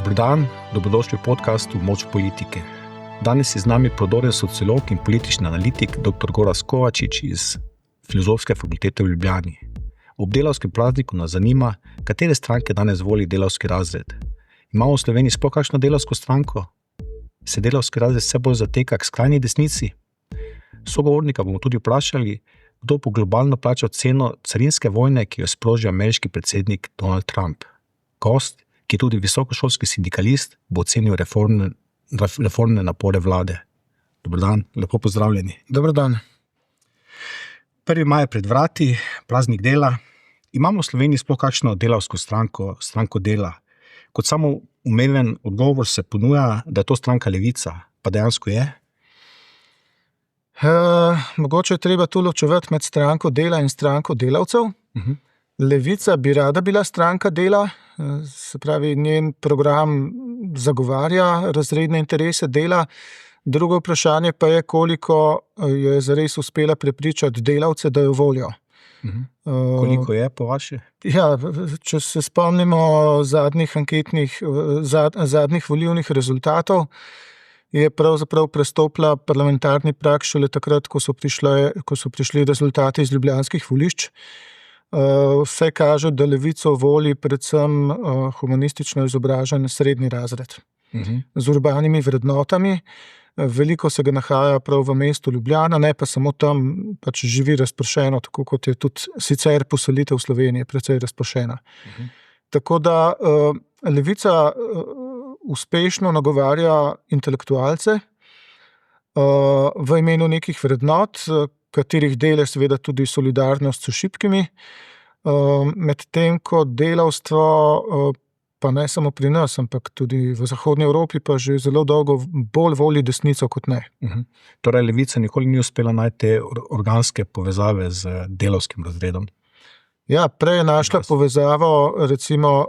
Dober dan, dobrodošli v podcastu Moč politike. Danes je z nami prodoren sociolog in politični analitik dr. Gorazd Kovačič iz Filozofske fakultete v Ljubljani. Ob delavskem prazniku nas zanima, katere stranke danes voli delavski razred. Imamo v Sloveniji sploh kakšno delavsko stranko? Se delavski razred vse bolj zateka k skrajni desnici? Sogovornika bomo tudi vprašali, kdo bo globalno plačal ceno carinske vojne, ki jo sproži ameriški predsednik Donald Trump. Gost, ki je tudi visokošolski sindikalist, bo ocenil reformne napore vlade. Dober dan, lepo pozdravljeni. Dober dan. 1. maj je pred vrati, praznik dela. Imamo v Sloveniji sploh kakšno delavsko stranko dela? Kot samo umeven odgovor se ponuja, da je to stranka Levica, pa dejansko je? Mogoče je treba tu ločevati med stranko dela in stranko delavcev. Levica bi rada bila stranka dela, se pravi, njen program zagovarja razredne interese dela. Drugo vprašanje pa je, koliko je zares uspela prepričati delavce, da jo volijo. Koliko je po vaše? Ja, če se spomnimo zadnjih volilnih rezultatov, je pravzaprav prestopila parlamentarni prag šele takrat, ko so prišli rezultati iz ljubljanskih volišč. Vse kaže, da Levico voli predvsem humanistično izobražen srednji razred. Z urbanimi vrednotami. Veliko se ga nahaja prav v mestu Ljubljana, ne pa samo tam, pač živi razpršeno, tako kot je tudi sicer poselitev Slovenije precej razpršena. Tako da Levica uspešno nagovarja intelektualce v imenu nekih vrednot, katerih del je seveda tudi solidarnost s šibkimi, medtem ko delavstvo, pa ne samo pri nas, ampak tudi v Zahodni Evropi, pa že zelo dolgo bolj voli desnico kot ne. Torej Levica nikoli ni uspela najti te organske povezave z delavskim razredom? Ja, prej je našla povezavo recimo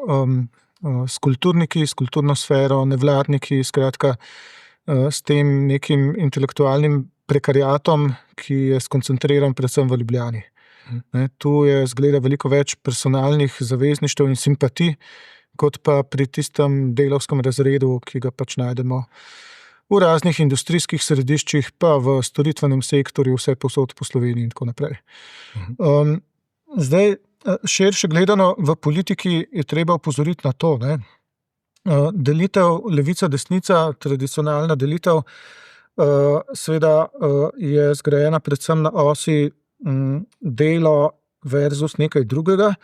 s kulturniki, s kulturno sfero, nevladniki, skratka s tem nekim intelektualnim prekariatom, ki je skoncentriran predvsem v Ljubljani. Tu je zgleda veliko več personalnih zavezništev in simpatij, kot pa pri tistem delavskem razredu, ki ga pač najdemo v raznih industrijskih središčih, pa v storitvenem sektorju, vse povsod po Sloveniji in tako naprej. Zdaj, širše gledano v politiki je treba opozoriti na to, delitev levica-desnica, tradicionalna delitev, seveda je zgrajena predvsem na osi delo versus nekaj drugega.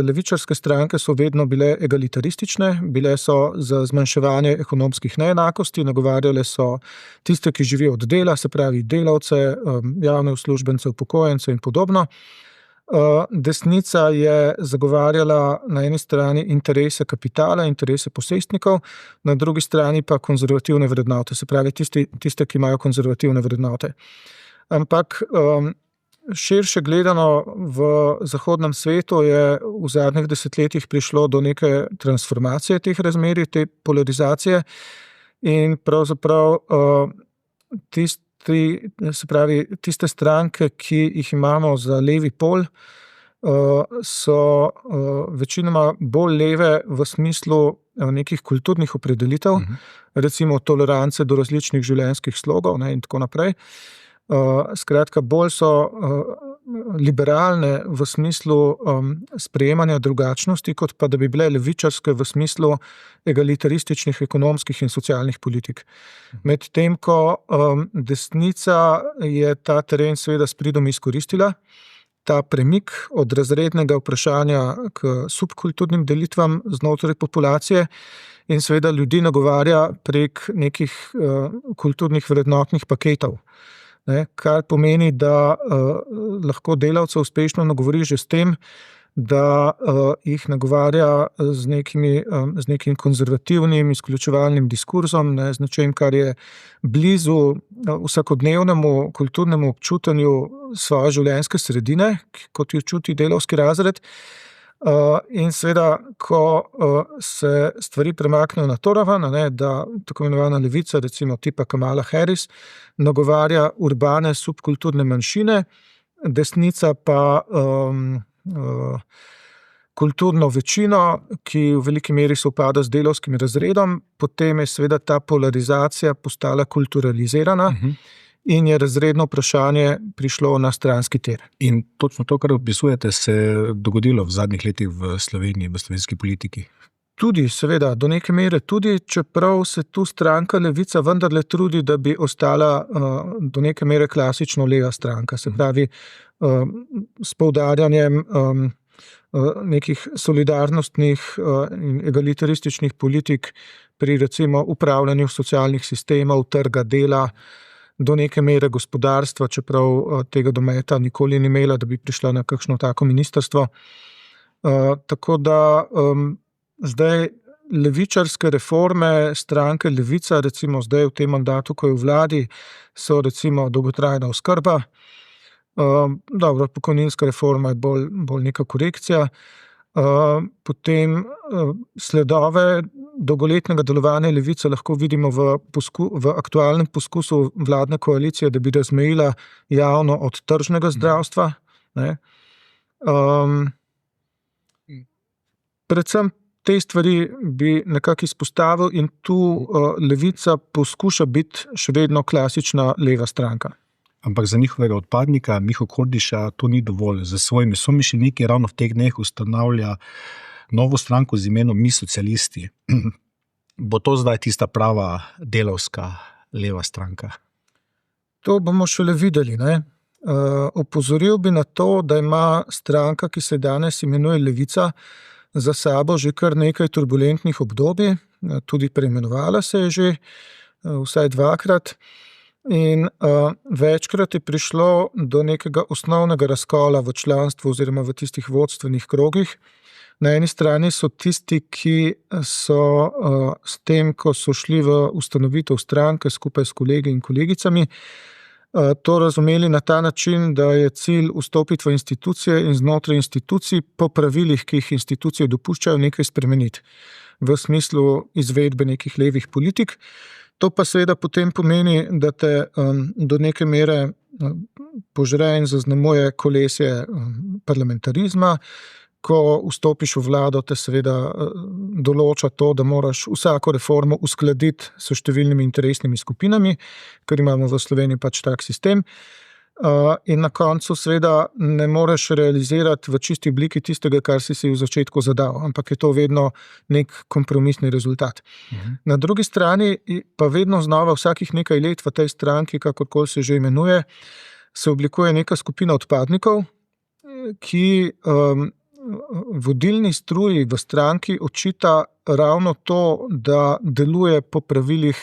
Levičarske stranke so vedno bile egalitaristične, bile so za zmanjševanje ekonomskih neenakosti, nagovarjale so tiste, ki živijo od dela, se pravi delavce, javne uslužbence, upokojence in podobno. Desnica je zagovarjala na eni strani interese kapitala, interese posestnikov, na drugi strani pa konzervativne vrednote, se pravi tiste, ki imajo konzervativne vrednote. Ampak širše gledano v zahodnem svetu je v zadnjih desetletjih prišlo do neke transformacije teh razmerij, te polarizacije in pravzaprav tiste stranke, ki jih imamo za levi pol, so večinoma bolj leve v smislu nekih kulturnih opredelitev, recimo tolerance do različnih življenjskih slogov in tako naprej. Skratka, bolj so liberalne v smislu sprejemanja drugačnosti, kot pa da bi bile levičarske v smislu egalitarističnih ekonomskih in socialnih politik. Medtem ko desnica je ta teren seveda s pridom izkoristila, ta premik od razrednega vprašanja k subkulturnim delitvam znotraj populacije in seveda ljudi nagovarja prek nekih kulturnih vrednotnih paketov. Kar pomeni, da lahko delavce uspešno nagovori že s tem, da jih nagovarja z nekim konzervativnim, izključevalnim diskurzom, z nečem, kar je blizu vsakodnevnemu kulturnemu občutenju svoje življenjske sredine, kot jo čuti delavski razred. In seveda, ko se stvari premaknejo na to raven, da tako imenovana levica, recimo tipa Kamala Harris, nagovarja urbane subkulturne manjšine, desnica pa kulturno večino, ki v veliki meri sovpada z delavskim razredom, potem je seveda ta polarizacija postala kulturalizirana in je razredno vprašanje prišlo na stranski tir. In točno to, kar opisujete, se je dogodilo v zadnjih letih v Sloveniji, v slovenski politiki. Tudi, seveda, do neke mere tudi, čeprav se tu stranka Levica vendarle trudi, da bi ostala do neke mere klasično leva stranka, se pravi s poudarjanjem nekih solidarnostnih in egalitarističnih politik pri recimo upravljanju socialnih sistemov, trga dela, do neke mere gospodarstva, čeprav tega dometa nikoli ni imela, da bi prišla na kakšno tako ministrstvo. Tako da zdaj levičarske reforme stranke Levica, recimo zdaj v tem mandatu, ko je v vladi, so recimo dolgotrajna oskrba. Dobro, pokojninska reforma je bolj neka korekcija. Potem sledove dolgoletnega delovanja Levice lahko vidimo v aktualnem poskusu vladne koalicije, da bi razmejila javno od tržnega zdravstva. Ne. Predvsem te stvari bi nekako izpostavil in tu Levica poskuša biti še vedno klasična leva stranka. Ampak za njihovega odpadnika, Miho Kordiša, to ni dovolj. Za svojimi somišljeniki ravno v teh dneh ustanavlja novo stranko z imenom Mi socialisti. Bo to zdaj tista prava delavska leva stranka? To bomo šele videli, ne? Opozoril bi na to, da ima stranka, ki se danes imenuje Levica, za sabo že kar nekaj turbulentnih obdobij, tudi preimenovala se je že vsaj dvakrat. In večkrat je prišlo do nekega osnovnega razkola v članstvu oziroma v tistih vodstvenih krogih. Na eni strani so tisti, ki so s tem, ko so šli v ustanovitev stranke skupaj s kolegi in kolegicami, to razumeli na ta način, da je cilj vstopiti v institucije in znotraj institucij po pravilih, ki jih institucije dopuščajo, nekaj spremeniti v smislu izvedbe nekih levih politik. To pa seveda potem pomeni, da te do neke mere požre in zaznamuje kolesje parlamentarizma. Ko vstopiš v vlado, te seveda določa to, da moraš vsako reformo uskladiti s številnimi interesnimi skupinami, ker imamo v Sloveniji pač tak sistem. In na koncu seveda ne moreš realizirati v čisti obliki tistega, kar si v začetku zadal, ampak je to vedno nek kompromisni rezultat. Na drugi strani pa vedno znova vsakih nekaj let v tej stranki, kakorkoli se že imenuje, se oblikuje neka skupina odpadnikov, ki vodilni struji v stranki očita ravno to, da deluje po pravilih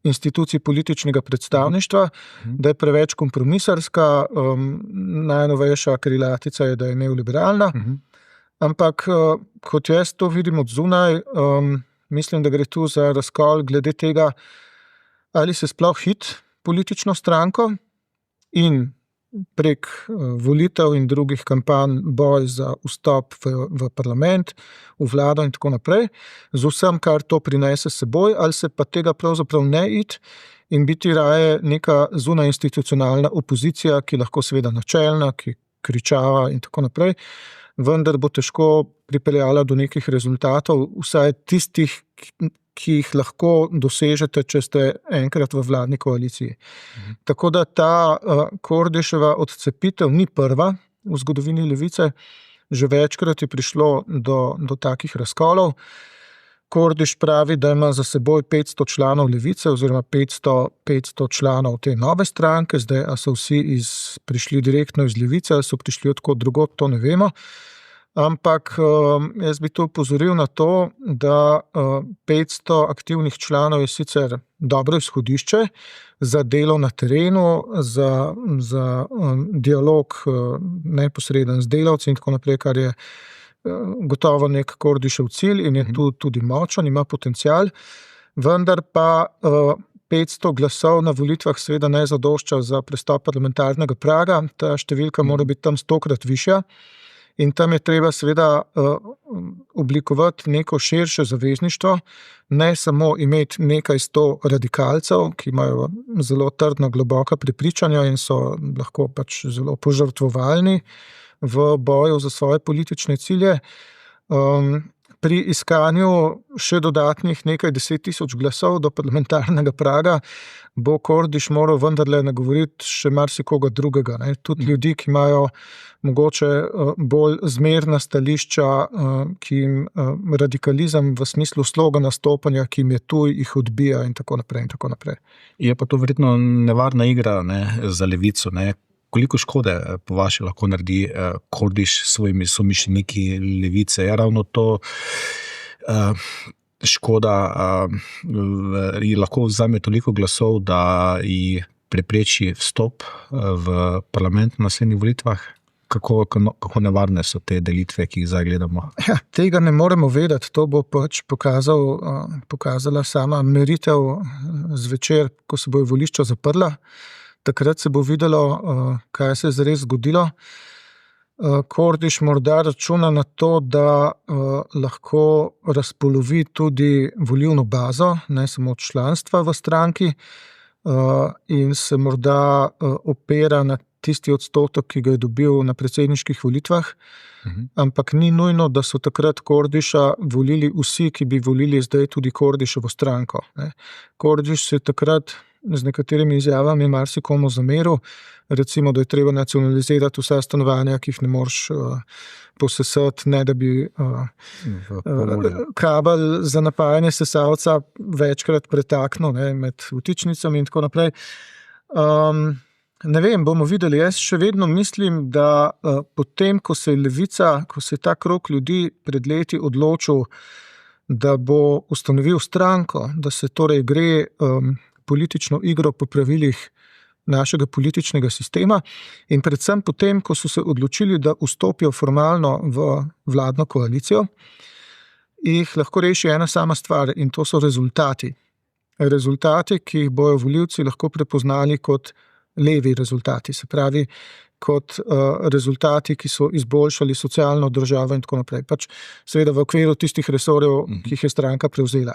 institucij političnega predstavništva, da je preveč kompromisarska, najnovejša krilatica je, da je neoliberalna. Ampak kot jaz to vidim od zunaj, mislim, da gre tu za razkol glede tega, ali se sploh hiti politično stranko in prek volitev in drugih kampanj boj za vstop v parlament, v vlado in tako naprej, z vsem, kar to prinese s seboj, ali se pa tega pravzaprav ne iti in biti raje neka zunajinstitucionalna opozicija, ki lahko seveda načelna, ki kričava in tako naprej, vendar bo težko pripeljala do nekih rezultatov, vsaj tistih, ki jih lahko dosežete, če ste enkrat v vladni koaliciji. Tako da ta Kordiševa odcepitev ni prva v zgodovini Levice, že večkrat je prišlo do takih razkolov. Kordiš pravi, da ima za seboj 500 članov Levice oziroma 500 članov te nove stranke, zdaj a so vsi prišli direktno iz Levice, ali so prišli od kod drugod, to ne vemo. Ampak jaz bi to opozoril na to, da 500 aktivnih članov je sicer dobro izhodišče za delo na terenu, za dialog neposreden z delavci in tako naprej, kar je gotovo nek Kordišev cilj in je tu tudi močan, ima potencial, vendar pa 500 glasov na volitvah seveda ne zadošča za prestop parlamentarnega praga, ta številka mora biti tam 100-krat višja. In tam je treba seveda oblikovati neko širše zavezništvo, ne samo imeti nekaj 100 radikalcev, ki imajo zelo trdno globoka prepričanja in so lahko pač zelo požrtvovalni v boju za svoje politične cilje, pri iskanju še dodatnih nekaj 10,000 glasov do parlamentarnega praga bo Kordiš moral vendarle nagovoriti še marsikoga drugega, ne. Tudi ljudi, ki imajo mogoče bolj zmerna stališča, ki jim radikalizem v smislu sloga nastopanja, ki jim je tuj, jih odbija in tako naprej in tako naprej. Je pa to verjetno nevarna igra, ne, za levico, ne. Koliko škode po vaše lahko naredi Kordiš s svojimi somišljeniki levice? Je ravno to škoda, ji lahko vzame toliko glasov, da ji prepreči vstop v parlament na naslednjih volitvah? Kako nevarne so te delitve, ki jih zdaj gledamo? Ja, tega ne moremo vedeti, to bo pač pokazala sama meritev zvečer, ko se bojo volišča zaprla. Takrat se bo videlo, kaj se je zares zgodilo. Kordiš morda računa na to, da lahko razpolovi tudi volilno bazo, ne samo članstva v stranki, in se morda opira na tisti odstotek, ki ga je dobil na predsedniških volitvah, ampak ni nujno, da so takrat Kordiša volili vsi, ki bi volili zdaj tudi Kordiševo stranko, ne. Kordiš se je takrat z nekaterimi izjavami marsikomu zameril, recimo, da je treba nacionalizirati vsa stanovanja, ki jih ne moreš posesati, ne da bi kabel za napajanje sesalca večkrat pretaknil, ne, med vtičnicami in tako naprej. Ne vem, bomo videli. Jaz še vedno mislim, da potem, ko se je ta krog ljudi pred leti odločil, da bo ustanovil stranko, da se torej gre politično igro po pravilih našega političnega sistema in predvsem potem, ko so se odločili, da vstopijo formalno v vladno koalicijo, jih lahko reši ena sama stvar in to so rezultati. Rezultati, ki jih bojo volivci lahko prepoznali kot levi rezultati, se pravi kot rezultati, ki so izboljšali socialno državo in tako naprej. Pač seveda v okviru tistih resorjev, ki jih je stranka prevzela.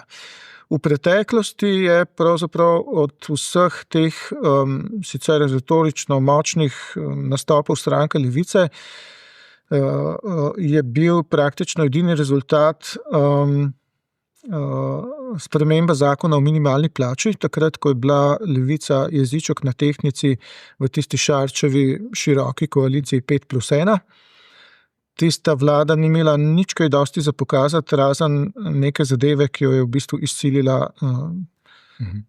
V preteklosti je pravzaprav od vseh teh sicer retorično močnih nastopov stranke Levice je bil praktično edini rezultat sprememba zakona o minimalni plači, takrat, ko je bila Levica jeziček na tehtnici v tisti Šarčevi široki koaliciji 5+1. Tista vlada ni imela nič kaj dosti za pokazati, razen neke zadeve, ki jo je v bistvu izsilila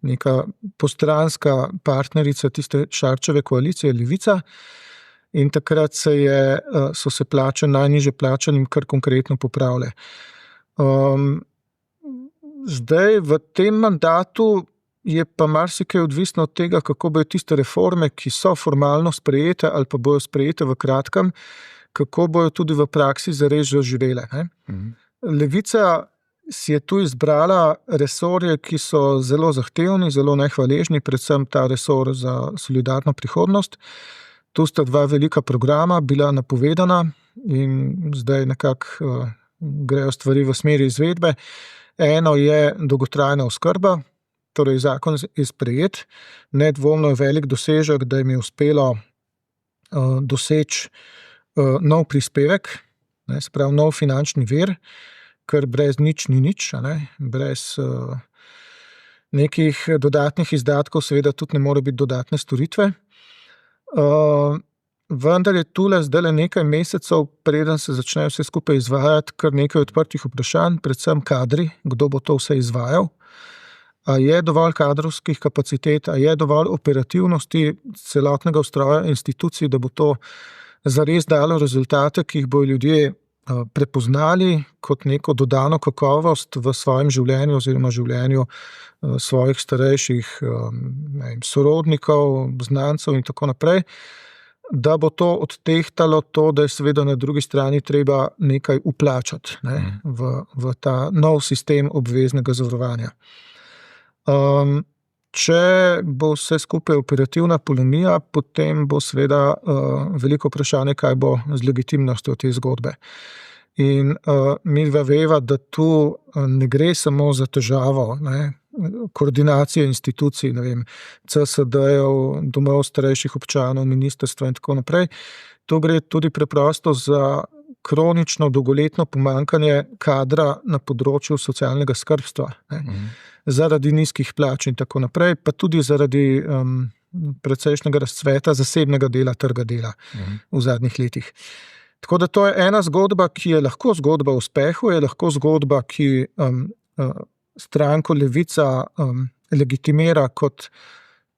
neka postranska partnerica tiste Šarčeve koalicije, Levica. In takrat so se plače najnižje plačanim kar konkretno popravile. Zdaj v tem mandatu je pa marsikaj odvisno od tega, kako bojo tiste reforme, ki so formalno sprejete ali pa bojo sprejete v kratkem, kako bojo tudi v praksi zares zaživele. Levica si je tu izbrala resorje, ki so zelo zahtevni, zelo nehvaležni, predvsem ta resor za solidarno prihodnost. Tu sta dva velika programa bila napovedana in zdaj nekako grejo stvari v smeri izvedbe. Eno je dolgotrajna oskrba, torej zakon je sprejet. Nedvomno je velik dosežek, da jim je uspelo doseči nov prispevek, se pravi nov finančni vir, ker brez nič ni nič, brez nekih dodatnih izdatkov seveda tudi ne more biti dodatne storitve. Vendar je tule zdajle nekaj mesecev, preden se začne vse skupaj izvajati, kar nekaj odprtih vprašanj, predvsem kadri, kdo bo to vse izvajal. A je dovolj kadrovskih kapacitet, a je dovolj operativnosti celotnega ustroja institucij, da bo to zares dalo rezultate, ki jih bojo ljudje prepoznali kot neko dodano kakovost v svojem življenju oziroma življenju svojih starejših sorodnikov, znancev in tako naprej, da bo to odtehtalo to, da je seveda na drugi strani treba nekaj vplačati v ta nov sistem obveznega zavarovanja. Če bo vse skupaj operativna polonija, potem bo seveda veliko vprašanje, kaj bo z legitimnostjo te zgodbe. In midva veva, da tu ne gre samo za težavo koordinacije institucij, CSD-jev, domov starejših občanov, ministrstva in tako naprej. Tu gre tudi preprosto za kronično dolgoletno pomanjkanje kadra na področju socialnega skrbstva, zaradi nizkih plač in tako naprej, pa tudi zaradi precejšnjega razcveta zasebnega dela trga dela v zadnjih letih. Tako da to je ena zgodba, ki je lahko zgodba o uspehu, je lahko zgodba, ki stranko Levica legitimira kot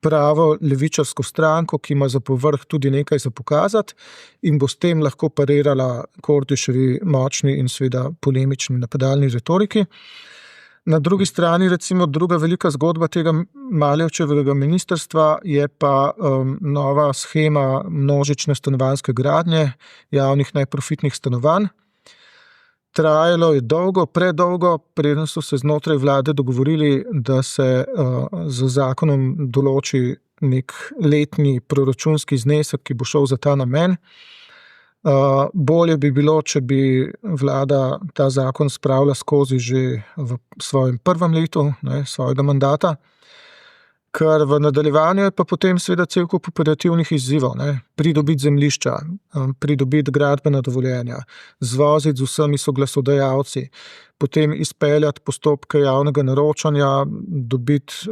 pravo levičarsko stranko, ki ima za povrh tudi nekaj za pokazati in bo s tem lahko parirala Kordiševi močni in seveda polemični napadalni retoriki. Na drugi strani, recimo, druga velika zgodba tega Maljevčevega ministrstva je pa nova shema množične stanovanjske gradnje javnih neprofitnih stanovanj. Trajalo je dolgo, predolgo, preden so se znotraj vlade dogovorili, da se z zakonom določi nek letni proračunski znesek, ki bo šel za ta namen. Bolje bi bilo, če bi vlada ta zakon spravila skozi že v svojem prvem letu svojega mandata, ker v nadaljevanju je pa potem seveda cel kup operativnih izzivov, pridobiti zemljišča, pridobiti gradbena dovoljenja, zvoziti z vsemi soglasodajalci, potem izpeljati postopke javnega naročanja, dobiti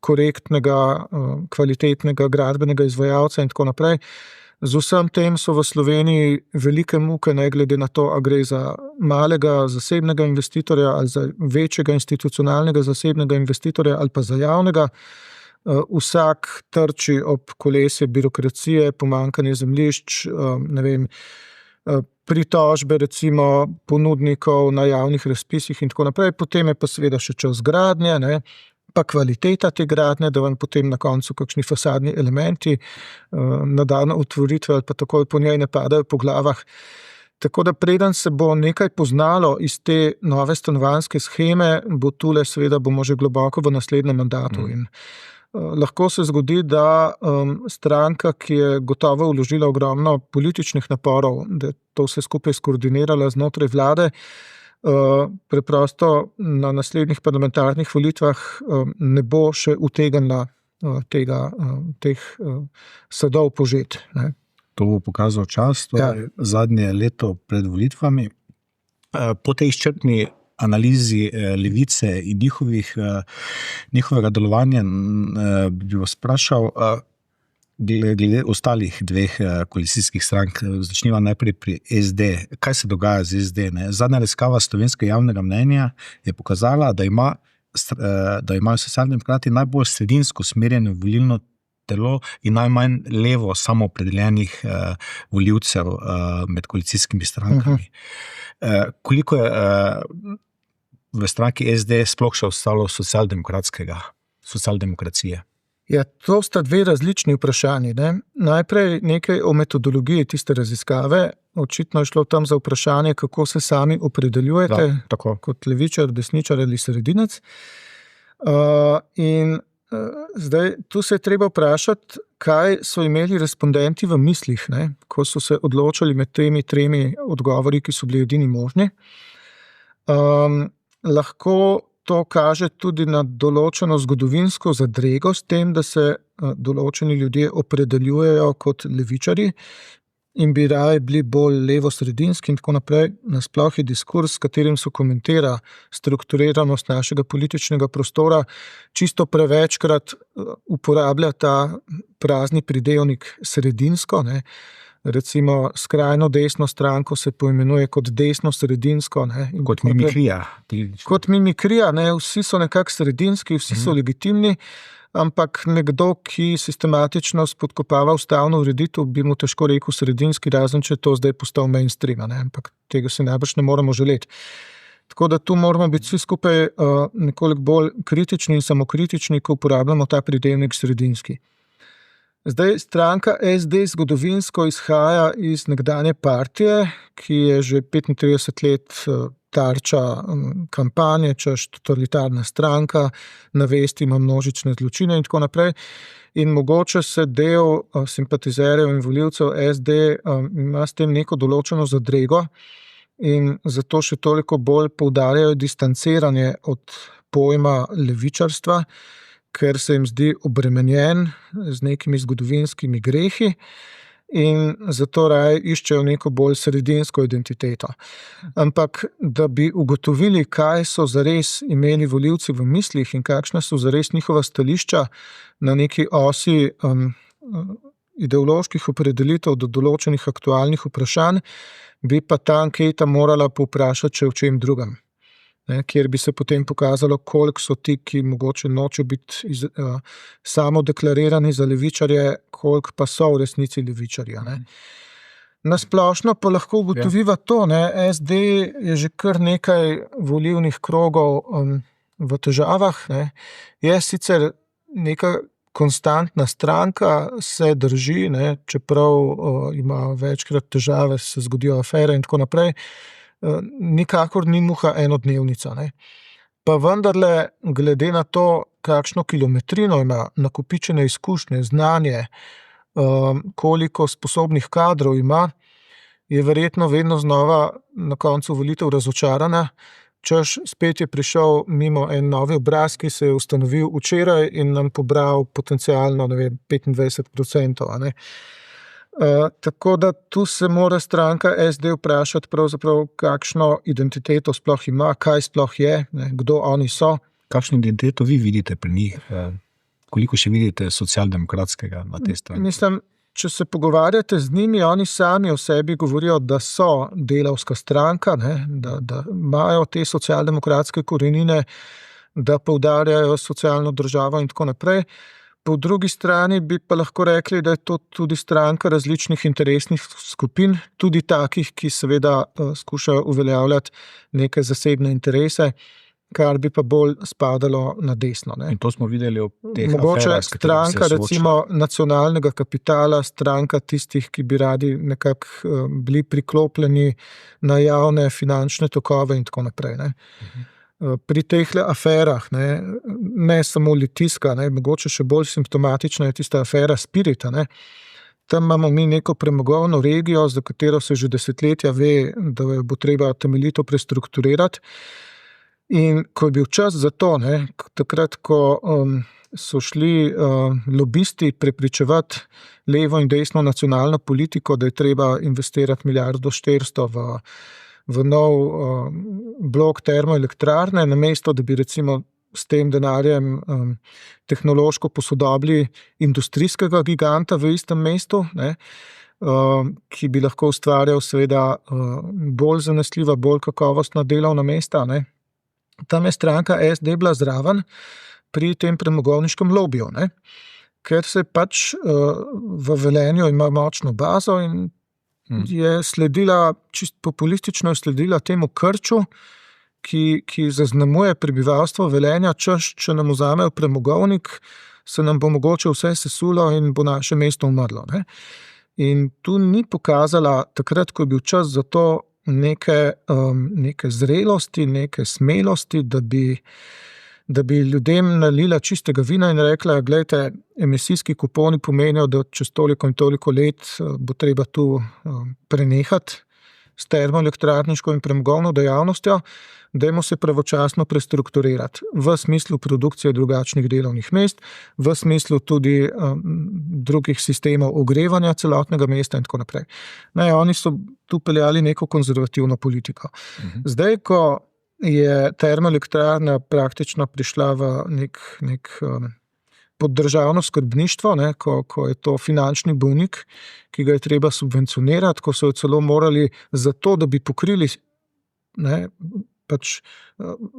korektnega, kvalitetnega gradbenega izvajalca in tako naprej. Z vsem tem so v Sloveniji velike muke, ne glede na to, a gre za malega zasebnega investitorja ali za večjega institucionalnega zasebnega investitorja ali pa za javnega. Vsak trči ob kolesje birokracije, pomanjkanje zemljišč, pritožbe recimo ponudnikov na javnih razpisih in tako naprej. Potem je pa seveda še čas gradnje, pa kvaliteta te gradnje, da vam potem na koncu kakšni fasadni elementi na dan otvoritve ali pa takoj po njej ne padajo po glavah. Tako da preden se bo nekaj poznalo iz te nove stanovanjske sheme, bo tule seveda bomo že globoko v naslednjem mandatu. In lahko se zgodi, da stranka, ki je gotovo vložila ogromno političnih naporov, da to vse skupaj skoordinirala znotraj vlade, preprosto na naslednjih parlamentarnih volitvah ne bo še utegnila teh sadov požeti. To bo pokazal čas, zadnje leto pred volitvami. Po tej izčrpni analizi Levice in njihovega delovanja bi vas vprašal, glede ostalih dveh koalicijskih strank, začniva najprej pri SD. Kaj se dogaja z SD? Zadnja raziskava slovenskega javnega mnenja je pokazala, da imajo Socialni demokrati najbolj sredinsko usmerjeno volilno telo in najmanj levo samoopredeljenih volivcev med koalicijskimi strankami. Koliko je v stranki SD sploh še ostalo socialdemokracije? Ja, to sta dve različni vprašanji. Najprej nekaj o metodologiji tiste raziskave. Očitno je šlo tam za vprašanje, kako se sami opredeljujete kot levičar, desničar ali sredinec. In zdaj, tu se je treba vprašati, kaj so imeli respondenti v mislih, ko so se odločili med temi tremi odgovori, ki so bili edini možni. Lahko to kaže tudi na določeno zgodovinsko zadrego s tem, da se določeni ljudje opredeljujejo kot levičarji in bi raje bili bolj levo-sredinski in tako naprej. Nasploh je diskurs, s katerim se komentira strukturiranost našega političnega prostora, čisto prevečkrat uporablja ta prazni pridevnik sredinsko. Recimo skrajno desno stranko se poimenuje kot desno-sredinsko. Kot mimikrija. Kot mimikrija, vsi so nekako sredinski, vsi so legitimni, ampak nekdo, ki sistematično spodkopava ustavno ureditev, bi mu težko rekel sredinski, razen če je to zdaj postal mainstream, ampak tega si najbrž ne moramo želeti. Tako da tu moramo biti vsi skupaj nekoliko bolj kritični in samokritični, ko uporabljamo ta pridevnik sredinski. Zdaj, stranka SD zgodovinsko izhaja iz nekdanje partije, ki je že 35 let tarča kampanje, češ totalitarna stranka, na vesti ima množične zločine in tako naprej. In mogoče se del simpatizerjev in volivcev SD ima s tem neko določeno zadrego in zato še toliko bolj poudarjajo distanciranje od pojma levičarstva, ker se jim zdi obremenjen z nekimi zgodovinskimi grehi in zato raje iščejo neko bolj sredinsko identiteto. Ampak, da bi ugotovili, kaj so zares imeli volivci v mislih in kakšna so zares njihova stališča na neki osi ideoloških opredelitev do določenih aktualnih vprašanj, bi pa ta anketa morala povprašati še o čem drugem. Kjer bi se potem pokazalo, koliko so ti, ki mogoče nočejo biti samo deklarirani za levičarje, koliko pa so v resnici levičarji. Na splošno pa lahko ugotoviva to, SD je že kar nekaj volilnih krogov v težavah, je sicer neka konstantna stranka, se drži, čeprav ima večkrat težave, se zgodijo afere in tako naprej, nikakor ni muha enodnevnica. Pa vendarle, glede na to, kakšno kilometrino ima, nakopičene izkušnje, znanje, koliko sposobnih kadrov ima, je verjetno vedno znova na koncu volitev razočarana, češ spet je prišel mimo en novi obraz, ki se je ustanovil včeraj in nam pobral potencialno 25%. Tako da tu se mora stranka SD vprašati pravzaprav, kakšno identiteto sploh ima, kaj sploh je, kdo oni so. Kakšno identiteto vi vidite pri njih? Koliko še vidite socialdemokratskega na tej strani? Mislim, če se pogovarjate z njimi, oni sami o sebi govorijo, da so delavska stranka, da imajo te socialdemokratske korenine, da poudarjajo socialno državo in tako naprej. Po drugi strani bi pa lahko rekli, da je to tudi stranka različnih interesnih skupin, tudi takih, ki seveda skušajo uveljavljati neke zasebne interese, kar bi pa bolj spadalo na desno. In to smo videli v teh mogoče aferah, s katerimi se stranka sooča. recimo nacionalnega kapitala, stranka tistih, ki bi radi nekako bili priklopljeni na javne finančne tokove in tako naprej. Pri teh aferah, ne samo Litijska, mogoče še bolj simptomatična je tista afera Spirita. Tam imamo mi neko premogovno regijo, za katero se že desetletja ve, da jo bo treba temeljito prestrukturirati. In ko je bil čas za to, takrat, ko so šli lobisti prepričevati levo in desno nacionalno politiko, da je treba investirati 1,4 milijarde v nov blok termoelektrarne, namesto da bi recimo s tem denarjem tehnološko posodobili industrijskega giganta v istem mestu, ki bi lahko ustvarjal seveda bolj zanesljiva, bolj kakovostna delovna mesta. Tam je stranka SD bila zraven pri tem premogovniškem lobiju, ker se pač v Velenju ima močno bazo in je sledila, čist populistično je sledila temu krču, ki zaznamuje prebivalstvo Velenja, češ, če nam vzamejo premogovnik, se nam bo mogoče vse sesulo in bo naše mesto umrlo. In tu ni pokazala, takrat, ko je bil čas za to, neke zrelosti, neke smelosti, da bi ljudem nalila čistega vina in rekla, glejte, emisijski kuponi pomenijo, da čez toliko in toliko let bo treba tu prenehati s termoelektrarniško in premogovno dejavnostjo, dajmo se pravočasno prestrukturirati v smislu produkcije drugačnih delovnih mest, v smislu tudi drugih sistemov ogrevanja celotnega mesta in tako naprej. Oni so tu peljali neko konzervativno politiko. Zdaj, ko je termoelektrarna praktično prišla v nek poddržavno skrbništvo, ko je to finančni bolnik, ki ga je treba subvencionirati, ko so jo celo morali za to, da bi pokrili,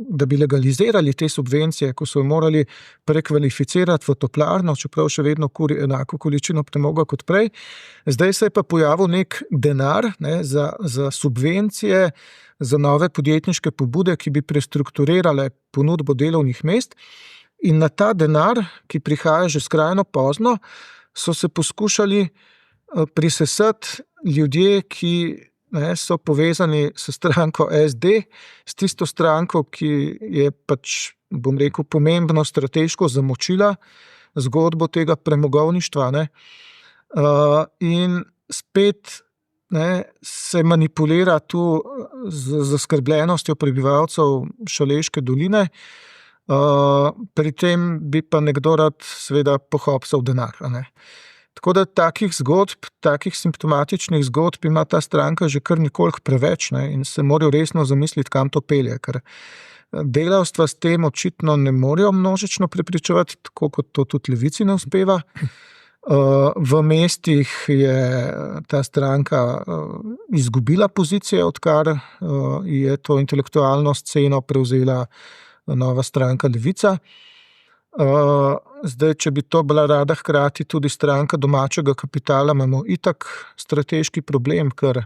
da bi legalizirali te subvencije, ko so jo morali prekvalificirati v toplarno, čeprav še vedno kuri enako količino premoga kot prej. Zdaj se je pa pojavil nek denar za subvencije, za nove podjetniške pobude, ki bi prestrukturirale ponudbo delovnih mest. In na ta denar, ki prihaja že skrajno pozno, so se poskušali prisesati ljudje, ki so povezani s stranko SD, s tisto stranko, ki je pač, bom rekel, pomembno strateško zamočila zgodbo tega premogovništva. In spet se manipulira tu z zaskrbljenostjo prebivalcev Šaleške doline, pri tem bi pa nekdo rad seveda pohopsal denar. Tako da takih zgodb, takih simptomatičnih zgodb ima ta stranka že kar nekoliko preveč, ne, in se morajo resno zamisliti, kam to pelje, ker delavstva s tem očitno ne morejo množično prepričevati, tako kot to tudi Levici ne uspeva. V mestih je ta stranka izgubila pozicije, odkar je to intelektualno sceno prevzela nova stranka Levica. Zdaj, če bi to bila rada hkrati tudi stranka domačega kapitala, imamo itak strateški problem, ker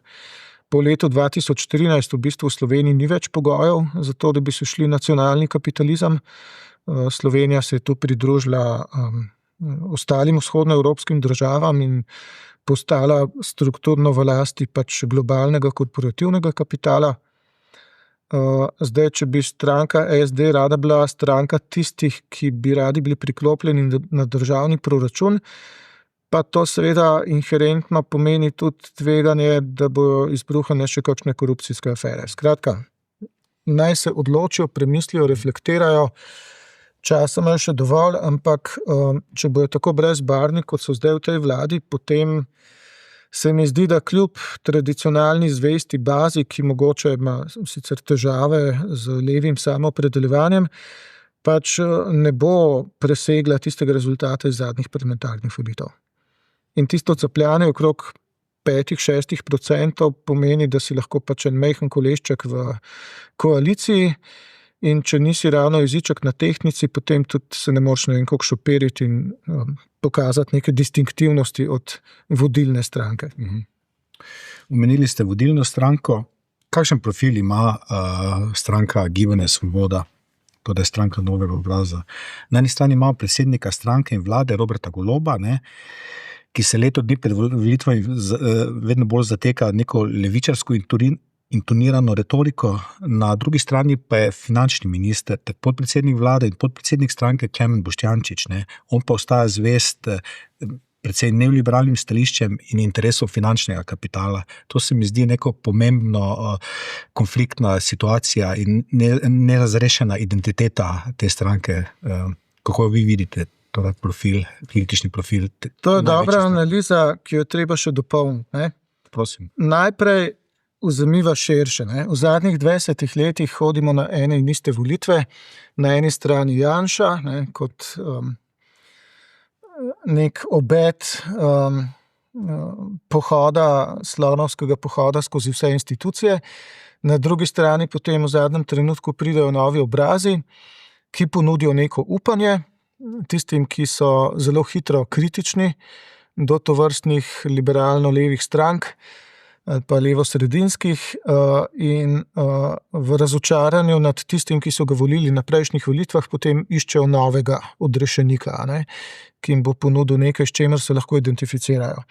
po letu 2013 v bistvu v Sloveniji ni več pogojev za to, da bi se šli nacionalni kapitalizem. Slovenija se je tu pridružila ostalim vzhodnoevropskim državam in postala strukturno v lasti pač globalnega korporativnega kapitala. Zdaj, če bi stranka SD rada bila stranka tistih, ki bi radi bili priklopljeni na državni proračun, pa to seveda inherentno pomeni tudi tveganje, da bojo izbruhane še kakšne korupcijske afere. Skratka, naj se odločijo, premislijo, reflektirajo, časa imajo še dovolj, ampak če bojo tako brezbarvni, kot so zdaj v tej vladi, potem se mi zdi, da kljub tradicionalni zvesti bazi, ki mogoče ima sicer težave z levim samoopredeljevanjem, pač ne bo presegla tistega rezultata iz zadnjih parlamentarnih volitev. In tisto capljanje okrog 5-6% pomeni, da si lahko pač en majhen kolešček v koaliciji, in če nisi ravno jeziček na tehtnici, potem tudi se ne moreš ne vem koliko šoperiti in pokazati neke distinktivnosti od vodilne stranke. Omenili ste vodilno stranko. Kakšen profil ima stranka Gibanje Svoboda, torej stranka novega obraza? Na eni strani imamo predsednika stranke in vlade Roberta Goloba, ne, ki se leto dni pred volitvami vedno bolj zateka neko levičarsko intonirano retoriko, na drugi strani pa je finančni minister, podpredsednik vlade in podpredsednik stranke Klemen Boštjančič. Ne. On pa ostaja zvest predvsem neoliberalnim stališčem in interesom finančnega kapitala. To se mi zdi neko pomembno konfliktna situacija in nerazrešena identiteta te stranke. Kako vi vidite torej profil, kritični profil? To je dobra analiza, ki jo treba še dopolniti. Ne? Prosim. Najprej vzemiva širše. Ne? V zadnjih 20 letih hodimo na ene in iste volitve. Na eni strani Janša, ne, kot nek obet pohoda, slavnovskega pohoda skozi vse institucije. Na drugi strani potem v zadnjem trenutku pridejo novi obrazi, ki ponudijo neko upanje tistim, ki so zelo hitro kritični do tovrstnih liberalno-levih strank ali pa levo-sredinskih in v razočaranju nad tistim, ki so ga volili na prejšnjih volitvah, potem iščejo novega odrešenika, ne, ki jim bo ponudil nekaj, s čemer se lahko identificirajo.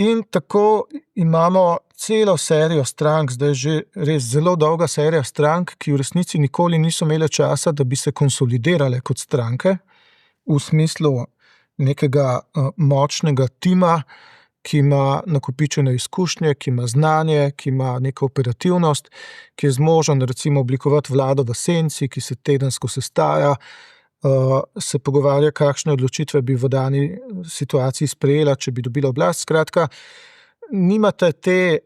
In tako imamo celo serijo strank, zdaj že res zelo dolga serija strank, ki v resnici nikoli niso imele časa, da bi se konsolidirale kot stranke, v smislu nekega močnega tima, ki ima nakopičene izkušnje, ki ima znanje, ki ima neko operativnost, ki je zmožen recimo oblikovati vlado v senci, ki se tedensko sestaja, se pogovarja, kakšne odločitve bi v dani situaciji sprejela, če bi dobila oblast. Skratka, nimate te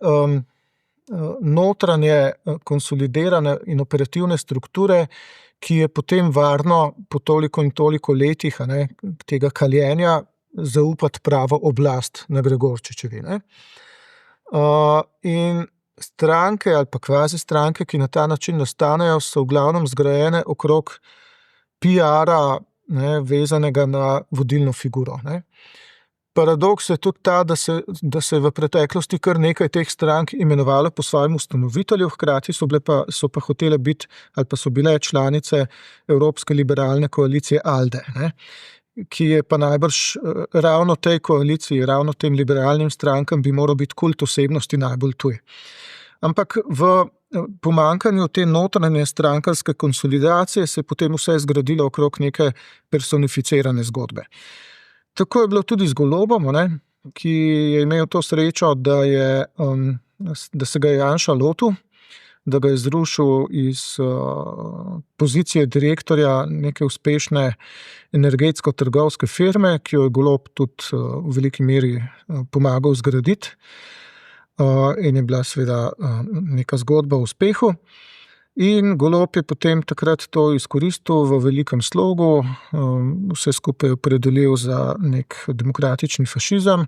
notranje konsolidirane in operativne strukture, ki je potem varno po toliko in toliko letih tega kaljenja zaupati pravo oblast na Gregorčičevi. In stranke ali pa kvazi stranke, ki na ta način nastanejo, so v glavnem zgrajene okrog PR-a, vezanega na vodilno figuro. Paradoks je tudi ta, da se je v preteklosti kar nekaj teh strank imenovalo po svojem ustanovitelju, hkrati so pa hotele biti ali pa so bile članice Evropske liberalne koalicije ALDE, ki je pa najbrž ravno tej koaliciji, ravno tem liberalnim strankam bi moral biti kult osebnosti najbolj tuj. Ampak v pomanjkanju te notranje strankarske konsolidacije se je potem vse zgradilo okrog neke personificirane zgodbe. Tako je bilo tudi z Golobom, ki je imel to srečo, da se ga je Janša lotil da ga je zrušil iz pozicije direktorja neke uspešne energetsko-trgovske firme, ki jo je Golob tudi v veliki meri pomagal zgraditi. In je bila seveda neka zgodba o uspehu. In Golob je potem takrat to izkoristil v velikem slogu, vse skupaj opredelil za nek demokratični fašizem,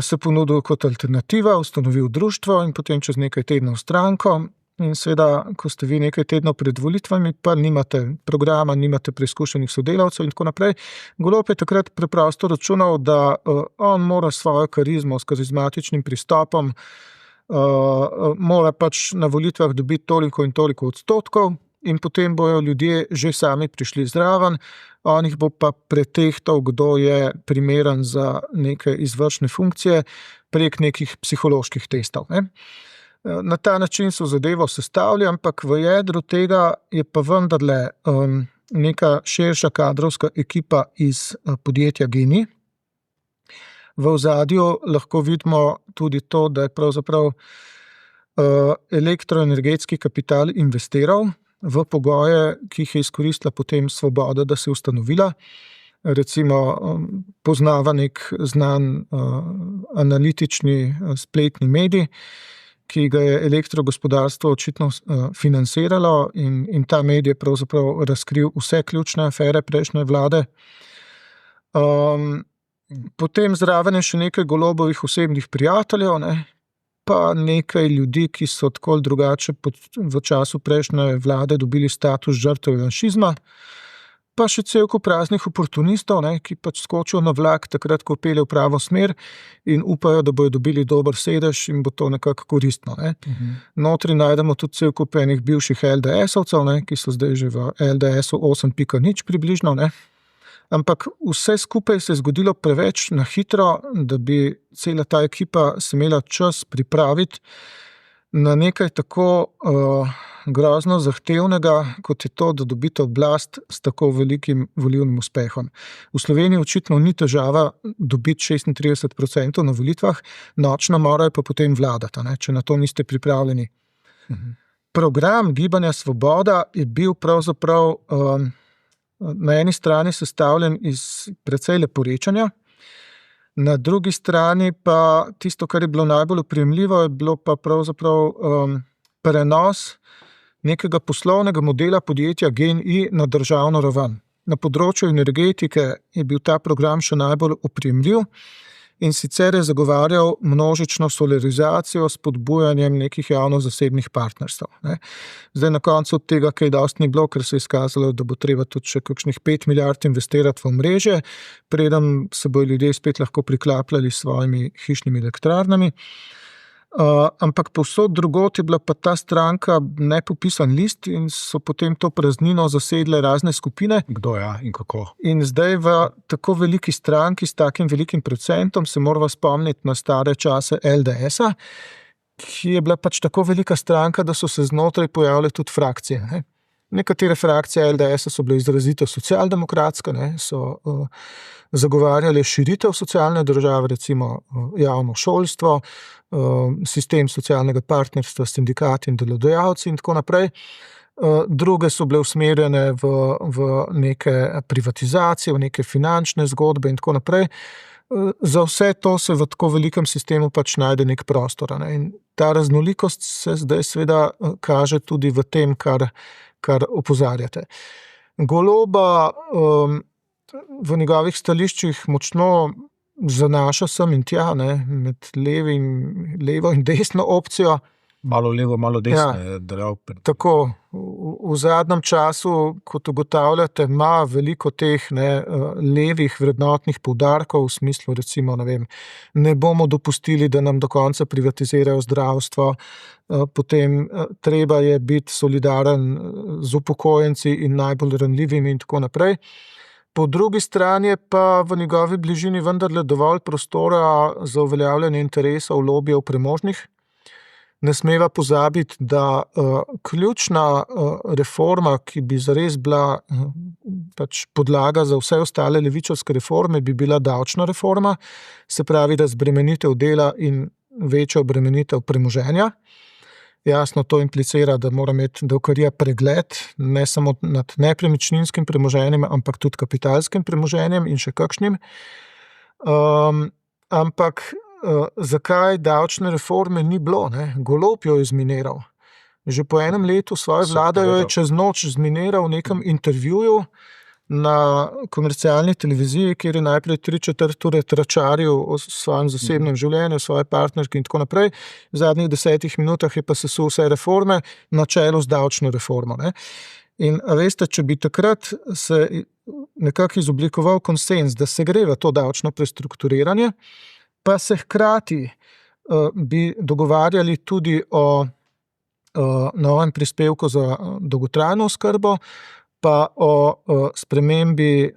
se ponudil kot alternativa, ustanovil društvo in potem čez nekaj tednov stranko. In seveda, ko ste vi nekaj tednov pred volitvami, pa nimate programa, nimate preizkušenih sodelavcev in tako naprej, Golob je takrat preprosto računal, da on mora svojo karizmo, s karizmatičnim pristopom, mora pač na volitvah dobiti toliko in toliko odstotkov in potem bojo ljudje že sami prišli zraven, on jih bo pa pretehtal, kdo je primeren za neke izvršne funkcije prek nekih psiholoških testov, ne. Na ta način so zadevo sestavili, ampak v jedru tega je pa vendarle neka širša kadrovska ekipa iz podjetja GEN-I. V ozadju lahko vidimo tudi to, da je pravzaprav elektroenergetski kapital investiral v pogoje, ki jih je izkoristila potem Svoboda, da se je ustanovila. Recimo poznava nek znan analitični spletni medij, ki ga je elektrogospodarstvo očitno financiralo in ta medij je pravzaprav razkril vse ključne afere prejšnje vlade. Potem zraven je še nekaj Golobovih osebnih prijateljev, ne, pa nekaj ljudi, ki so tako ali drugače v času prejšnje vlade dobili status žrtev janšizma, pa še cel kup praznih oportunistov, ne, ki pač skočijo na vlak takrat, ko pelje v pravo smer in upajo, da bojo dobili dober sedež in bo to nekako koristno, ne. Notri najdemo tudi cel kup enih bivših LDS-ovcev, ne, ki so zdaj že v LDS-u 8.0 približno, ne. Ampak vse skupaj se je zgodilo preveč na hitro, da bi cela ta ekipa se imela čas pripraviti na nekaj tako grozno zahtevnega, kot je to, da dobite oblast s tako velikim volilnim uspehom. V Sloveniji očitno ni težava dobiti 36% na volitvah, nočna mora je pa potem vladati, ne, če na to niste pripravljeni. Program Gibanja Svoboda je bil pravzaprav na eni strani sestavljen iz precej leporečanja, na drugi strani pa tisto, kar je bilo najbolj oprijemljivo, je bilo pa pravzaprav prenos nekega poslovnega modela podjetja GEN-I na državno raven. Na področju energetike je bil ta program še najbolj oprijemljiv in sicer je zagovarjal množično solarizacijo s spodbujanjem nekih javno-zasebnih partnerstev, ne. Zdaj na koncu tega kaj dosti ni bilo, ker se je izkazalo, da bo treba tudi še kakšnih 5 milijard investirati v omrežje, preden se bojo ljudje spet lahko priklapljali s svojimi hišnimi elektrarnami. Ampak povsod drugod je bila pa ta stranka nepopisan list in so potem to praznino zasedle razne skupine. Kdo ja in kako? In zdaj v tako veliki stranki s takim velikim procentom se morava spomniti na stare čase LDS-a, ki je bila pač tako velika stranka, da so se znotraj pojavile tudi frakcije, ne. Nekatere frakcije LDS-a so bile izrazito socialdemokratske, ne, so zagovarjale širitev socialne države, recimo javno šolstvo, sistem socialnega partnerstva, sindikati in delodajalci in tako naprej. Druge so bile usmerjene v neke privatizacije, v neke finančne zgodbe in tako naprej. Za vse to se v tako velikem sistemu pač najde nek prostor, ne. In ta raznolikost se zdaj seveda kaže tudi v tem, kar opozarjate. Goloba v njegovih stališčih močno zanaša sem in tja, ne, med levo in desno opcijo. Malo levo, malo desno. Ja, tako, v zadnjem času, kot ugotavljate, ima veliko teh levih vrednotnih poudarkov, v smislu recimo, ne bomo dopustili, da nam do konca privatizirajo zdravstvo, potem treba je biti solidaren z upokojenci in najbolj ranljivimi in tako naprej. Po drugi strani je pa v njegovi bližini vendarle dovolj prostora za uveljavljanje interesov lobijev premožnih. Ne smeva pozabiti, da ključna reforma, ki bi zares bila pač podlaga za vse ostale levičarske reforme, bi bila davčna reforma, se pravi razbremenitev dela in večja obremenitev premoženja. Jasno, to implicira, da mora imeti davkarija pregled ne samo nad nepremičninskim premoženjem, ampak tudi kapitalskim premoženjem in še kakšnim. Ampak zakaj davčne reforme ni bilo? Ne? Golob jo je zmineral. Že po enem letu svoje vlade jo je čez noč zmineral v nekem intervjuju na komercialni televiziji, kjer je najprej 3/4 ure tračaril o svojem zasebnem življenju, svoje partnerke in tako naprej. V zadnjih 10 minutah je pa sesul vse reforme na čelu z davčno reformo. Ne? In veste, če bi takrat se nekako izoblikoval konsens, da se gre v to davčno prestrukturiranje, pa se hkrati bi dogovarjali tudi o novem prispevku za dolgotrajno oskrbo, pa o spremembi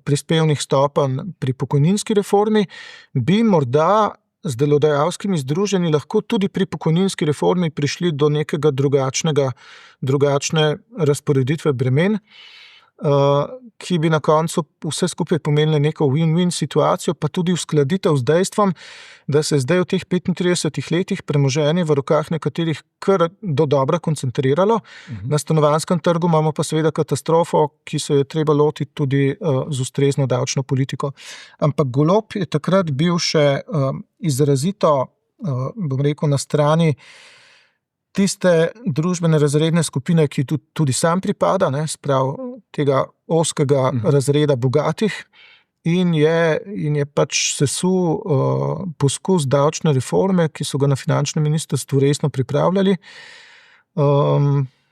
prispevnih stopenj pri pokojninski reformi, bi morda z delodajalskimi združenji lahko tudi pri pokojninski reformi prišli do nekega drugačne razporeditve bremen, ki bi na koncu vse skupaj pomenili neko win-win situacijo, pa tudi uskladitev z dejstvom, da se zdaj v teh 35 letih premoženje v rokah nekaterih kar do dobra koncentriralo. Na stanovanjskem trgu imamo pa seveda katastrofo, ki se je treba lotiti tudi z ustrezno davčno politiko. Ampak Golob je takrat bil še izrazito, bom rekel, na strani tiste družbene razredne skupine, ki tudi sam pripada, ne, sprav tega ozkega razreda bogatih, in je pač sesul poskus davčne reforme, ki so ga na finančnem ministrstvu resno pripravljali,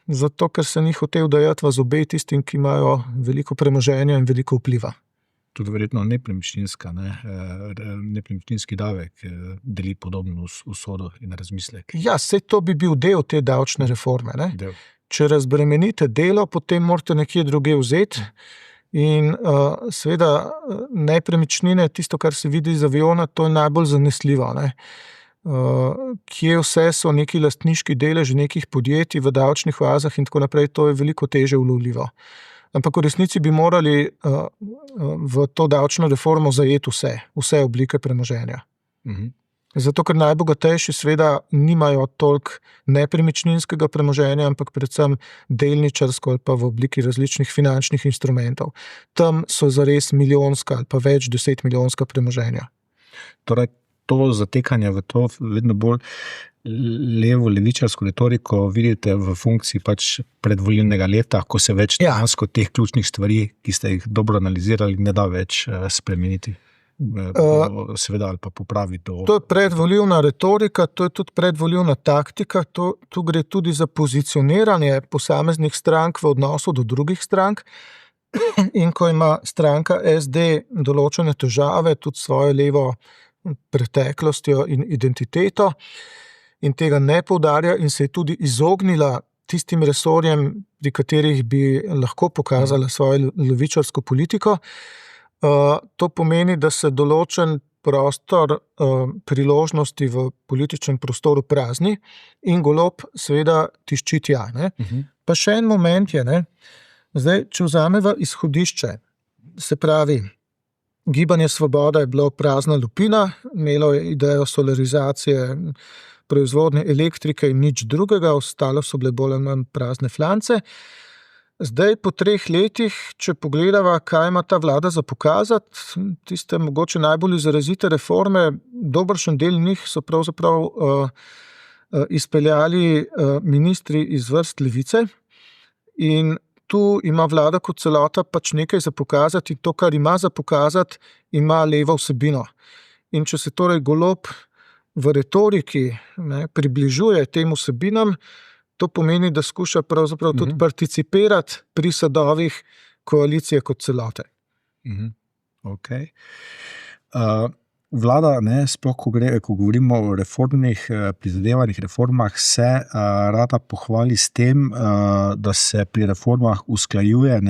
zato ker se ni hotel dajati v zobe tistim, ki imajo veliko premoženja in veliko vpliva. Tudi verjetno nepremičninski davek deli podobno usodo in razmislek. Ja, saj to bi bil del te davčne reforme. Ne? Če razbremenite delo, potem morate nekje druge vzeti in seveda nepremičnine, tisto, kar se vidi iz aviona, to je najbolj zanesljivo. Ne? Kje vse so neki lastniški deleži nekih podjetij v davčnih oazah in tako naprej, to je veliko teže ulovljivo. Ampak v resnici bi morali v to davčno reformo zajeti vse oblike premoženja. Zato, ker najbogatejši seveda nimajo toliko nepremičninskega premoženja, ampak predvsem delničarsko ali pa v obliki različnih finančnih instrumentov. Tam so zares milijonska ali pa več 10 milijonska premoženja. Torej, to zatekanje v to vedno bolj levo-levičarsko retoriko vidite v funkciji pač predvolilnega leta, ko se več dejansko teh ključnih stvari, ki ste jih dobro analizirali, ne da več spremeniti. Seveda ali pa popraviti. To je predvolilna retorika, to je tudi predvolilna taktika, tu gre tudi za pozicioniranje posameznih strank v odnosu do drugih strank. In ko ima stranka SD določene težave, tudi svojo levo preteklostjo in identiteto, in tega ne poudarja in se je tudi izognila tistim resorjem, pri katerih bi lahko pokazala svojo levičarsko politiko. To pomeni, da se določen prostor priložnosti v političnem prostoru prazni in Golob seveda tišči tja. Ne? Pa še en moment je, ne? Zdaj, če vzameva izhodišče, se pravi, Gibanje Svoboda je bilo prazna lupina, imelo je idejo solarizacije, proizvodnje elektrike in nič drugega, ostalo so bile bolj ali manj prazne flance. Zdaj, po 3 letih, če pogledava, kaj ima ta vlada za pokazati, tiste mogoče najbolj izrazite reforme, dobršen del njih so pravzaprav izpeljali ministri iz vrst Levice in tu ima vlada kot celota pač nekaj za pokazati in to, kar ima za pokazati, ima levo vsebino. In če se torej Golob v retoriki približuje tem vsebinam, to pomeni, da skuša pravzaprav tudi participirati pri sadovih koalicije kot celote. Okay. Vlada, sploh ko govorimo o reformnih prizadevanjih, reformah, se rada pohvali s tem, da se pri reformah usklajuje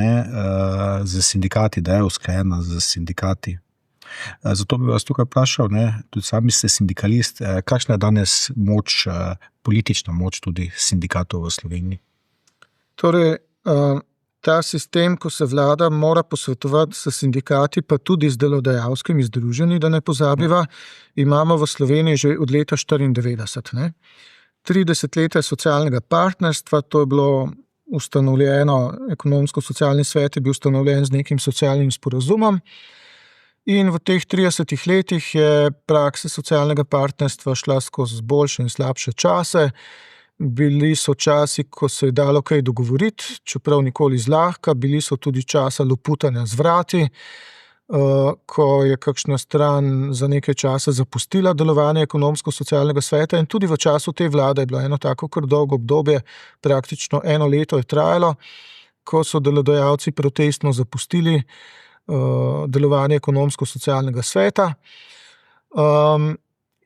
z sindikati, da je usklajena z sindikati. Zato bi vas tukaj vprašal, tudi sami ste sindikalist, kakšna je danes moč, politična moč tudi sindikatov v Sloveniji? Torej, ta sistem, ko se vlada mora posvetovati s sindikati, pa tudi z delodajalskimi združenji, da ne pozabiva, imamo v Sloveniji že od leta 1994. 3 desetletja socialnega partnerstva, to je bilo ustanovljeno, ekonomsko-socialni svet je bil ustanovljen z nekim socialnim sporazumom in v teh 30 letih je praksa socialnega partnerstva šla skozi boljše in slabše čase. Bili so časi, ko se je dalo kaj dogovoriti, čeprav nikoli zlahka, bili so tudi časa loputanja z vrati, ko je kakšna stran za nekaj časa zapustila delovanje ekonomsko-socialnega sveta in tudi v času te vlade je bilo eno tako kar dolgo obdobje, praktično 1 leto je trajalo, ko so delodajalci protestno zapustili delovanje ekonomsko-socialnega sveta.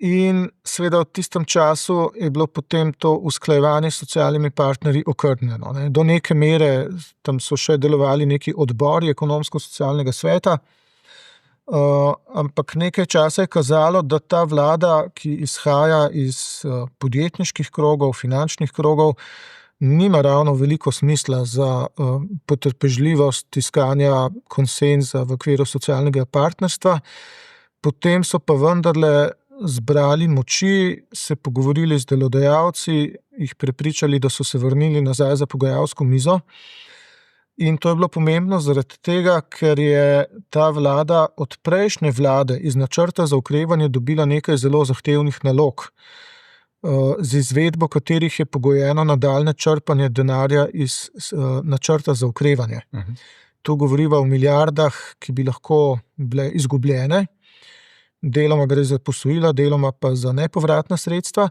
In seveda v tistem času je bilo potem to usklajevanje s socialnimi partnerji okrnjeno. Do neke mere tam so še delovali neki odbori ekonomsko-socialnega sveta, ampak nekaj časa je kazalo, da ta vlada, ki izhaja iz podjetniških krogov, finančnih krogov, nima ravno veliko smisla za potrpežljivost iskanja konsenza v okviru socialnega partnerstva. Potem so pa vendarle zbrali moči, se pogovorili z delodajalci, jih prepričali, da so se vrnili nazaj za pogajalsko mizo. In to je bilo pomembno zaradi tega, ker je ta vlada od prejšnje vlade iz načrta za okrevanje dobila nekaj zelo zahtevnih nalog, z izvedbo katerih je pogojeno nadaljnje črpanje denarja iz načrta za okrevanje. Tu govoriva o milijardah, ki bi lahko bile izgubljene, deloma gre za posojila, deloma pa za nepovratna sredstva,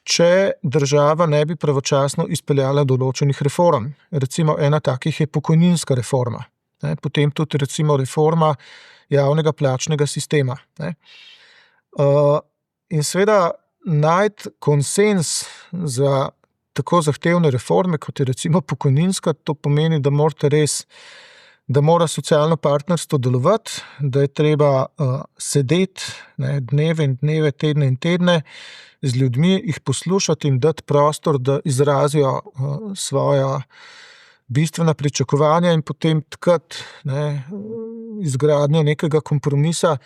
če država ne bi pravočasno izpeljala določenih reform. Recimo ena takih je pokojninska reforma. Potem tudi recimo reforma javnega plačnega sistema. In seveda najti konsenz za tako zahtevne reforme, kot je recimo pokojninska, to pomeni, da mora socialno partnerstvo delovati, da je treba sedeti dneve in dneve, tedne in tedne z ljudmi, jih poslušati in dati prostor, da izrazijo svoja bistvena pričakovanja in potem tkati izgradnjo nekega kompromisa.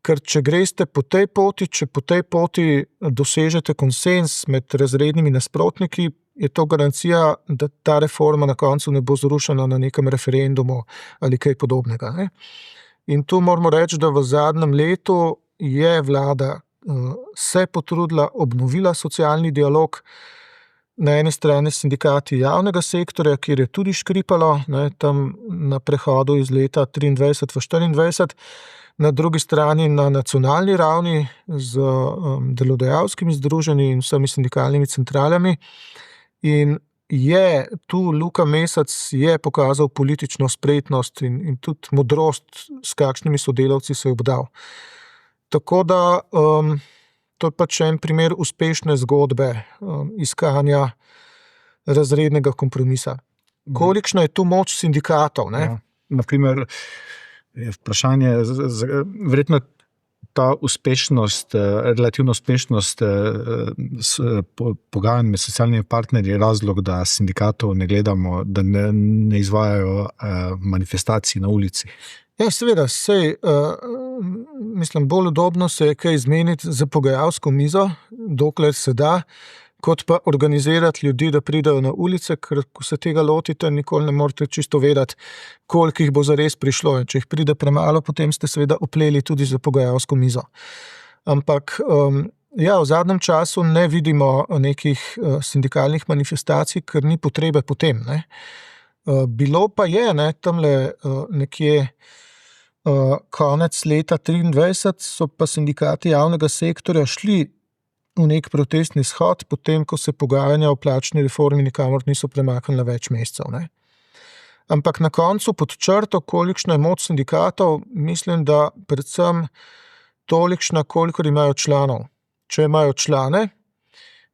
Ker če greste po tej poti, če po tej poti dosežete konsenz med razrednimi nasprotniki, je to garancija, da ta reforma na koncu ne bo zrušena na nekem referendumu ali kaj podobnega. In tu moramo reči, da v zadnjem letu je vlada se potrudila, obnovila socialni dialog, na eni strani sindikati javnega sektorja, kjer je tudi škripalo, tam na prehodu iz leta 23 v 24, na drugi strani na nacionalni ravni z delodajalskimi združenji in vsemi sindikalnimi centralami. In je tu Luka Mesec je pokazal politično spretnost in tudi modrost, s kakšnimi sodelavci se je obdal. Tako da to je pač en primer uspešne zgodbe iskanja razrednega kompromisa. Kolikšna je tu moč sindikatov? Ja, na primer, vprašanje, verjetno ta uspešnost, relativno uspešnost pogajanj med socialnimi partnerji je razlog, da sindikatov ne gledamo, da ne izvajajo manifestacij na ulici. Ja, seveda, mislim, bolj udobno se je kaj zmeniti za pogajalsko mizo, dokler se da, kot pa organizirati ljudi, da pridejo na ulice, ker ko se tega lotite, nikoli ne morete čisto vedeti, koliko jih bo zares prišlo. In če jih pride premalo, potem ste seveda opleli tudi za pogajalsko mizo. Ampak ja, v zadnjem času ne vidimo nekih sindikalnih manifestacij, ker ni potrebe po tem. Bilo pa je, tamle nekje konec leta 23 so pa sindikati javnega sektorja šli v nek protestni shod, potem ko se pogajanja o plačni reformi nikamor niso premaknila več mesecev. Ampak na koncu pod črto, kolikšna je moč sindikatov, mislim, da predvsem tolikšna, kolikor imajo članov. Če imajo člane,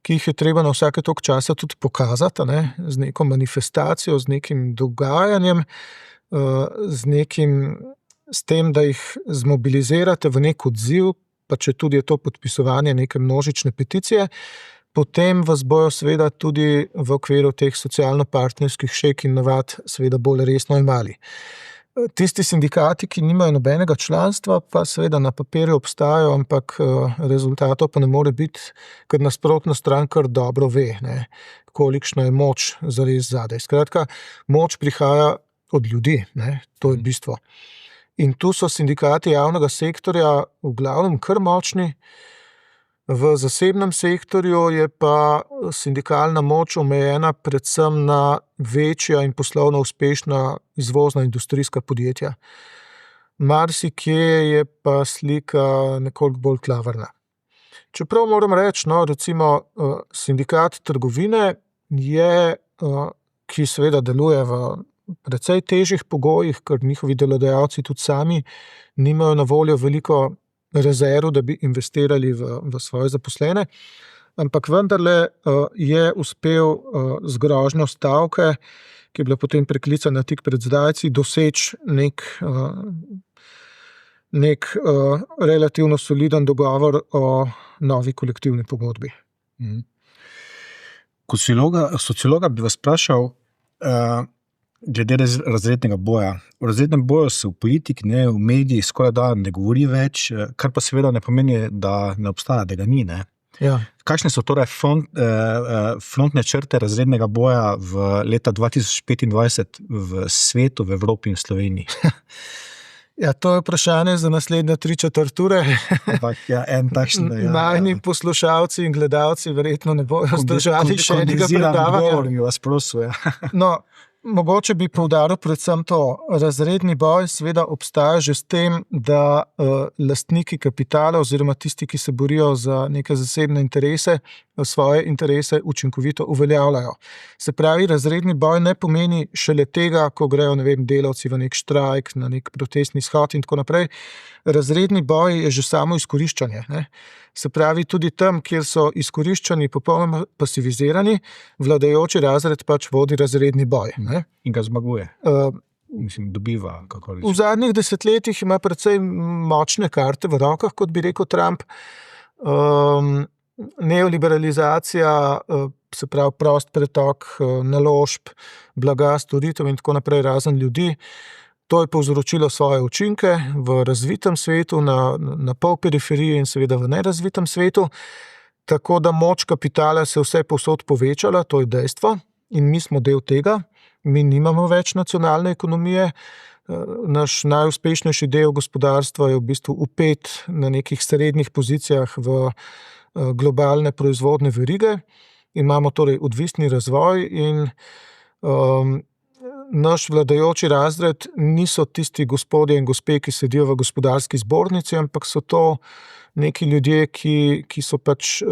ki jih je treba na vsake toliko časa tudi pokazati, z neko manifestacijo, z nekim dogajanjem, s tem, da jih zmobilizirate v nek odziv, pa če tudi je to podpisovanje neke množične peticije, potem vas bojo seveda tudi v okviru teh socialno-partnerskih šek in navad seveda bolj resno imeli. Tisti sindikati, ki nimajo nobenega članstva, pa seveda na papirju obstajajo, ampak rezultatov pa ne more biti, ker nasprotna stran kar dobro ve, ne, kolikšna je moč zares zadaj. Skratka, moč prihaja od ljudi, ne, to je bistvo. In tu so sindikati javnega sektorja v glavnem kar močni, v zasebnem sektorju je pa sindikalna moč omejena predvsem na večja in poslovno uspešna izvozna industrijska podjetja. Marsikje je pa slika nekoliko bolj klavrna. Čeprav moram reči, no, recimo sindikat trgovine je, ki seveda deluje v precej težjih pogojih, ker njihovi delodajalci tudi sami nimajo na voljo veliko rezerv, da bi investirali v svoje zaposlene, ampak vendarle je uspel z grožnjo stavke, ki je bila potem preklicana tik pred zdajci, doseči nek relativno soliden dogovor o novi kolektivni pogodbi. Kot sociologa bi vas vprašal, glede razrednega boja. O razrednem boju se v politiki, ne, v medijih skoraj da ne govori več, kar pa seveda ne pomeni, da ne obstaja, da ga ni. Ne. Ja. Kakšne so torej frontne črte razrednega boja v leta 2025 v svetu, v Evropi in Sloveniji? Ja, to je vprašanje za naslednje 3/4 ure. Ampak ja, en takšen, da Najni poslušalci in gledalci verjetno ne bojo zdržali še enega predavanja. Bi vas prosil, ja. No, mogoče bi poudaril predvsem to. Razredni boj seveda obstaja že s tem, da lastniki kapitala oziroma tisti, ki se borijo za neke zasebne interese, svoje interese učinkovito uveljavljajo. Se pravi, razredni boj ne pomeni šele tega, ko grejo, ne vem, delavci v nek štrajk, na nek protestni shod in tako naprej. Razredni boj je že samo izkoriščanje, ne. Se pravi, tudi tam, kjer so izkoriščani popolnoma pasivizirani, vladajoči razred pač vodi razredni boj, ne. In ga zmaguje. Mislim, dobiva, kako reči. V zadnjih desetletjih ima precej močne karte v rokah, kot bi rekel Trump. Neoliberalizacija, se pravi prost pretok naložb, blaga, storitev in tako naprej, razen ljudi. To je povzročilo svoje učinke v razvitem svetu, na pol periferiji in seveda v nerazvitem svetu, tako da moč kapitala se vse povsod povečala, to je dejstvo, in mi smo del tega. Mi nimamo več nacionalne ekonomije, naš najuspešnejši del gospodarstva je v bistvu upet na nekih srednjih pozicijah v globalne proizvodne verige. Imamo torej odvisni razvoj in naš vladajoči razred niso tisti gospodje in gospe, ki sedijo v gospodarski zbornici, ampak so to neki ljudje, ki so pač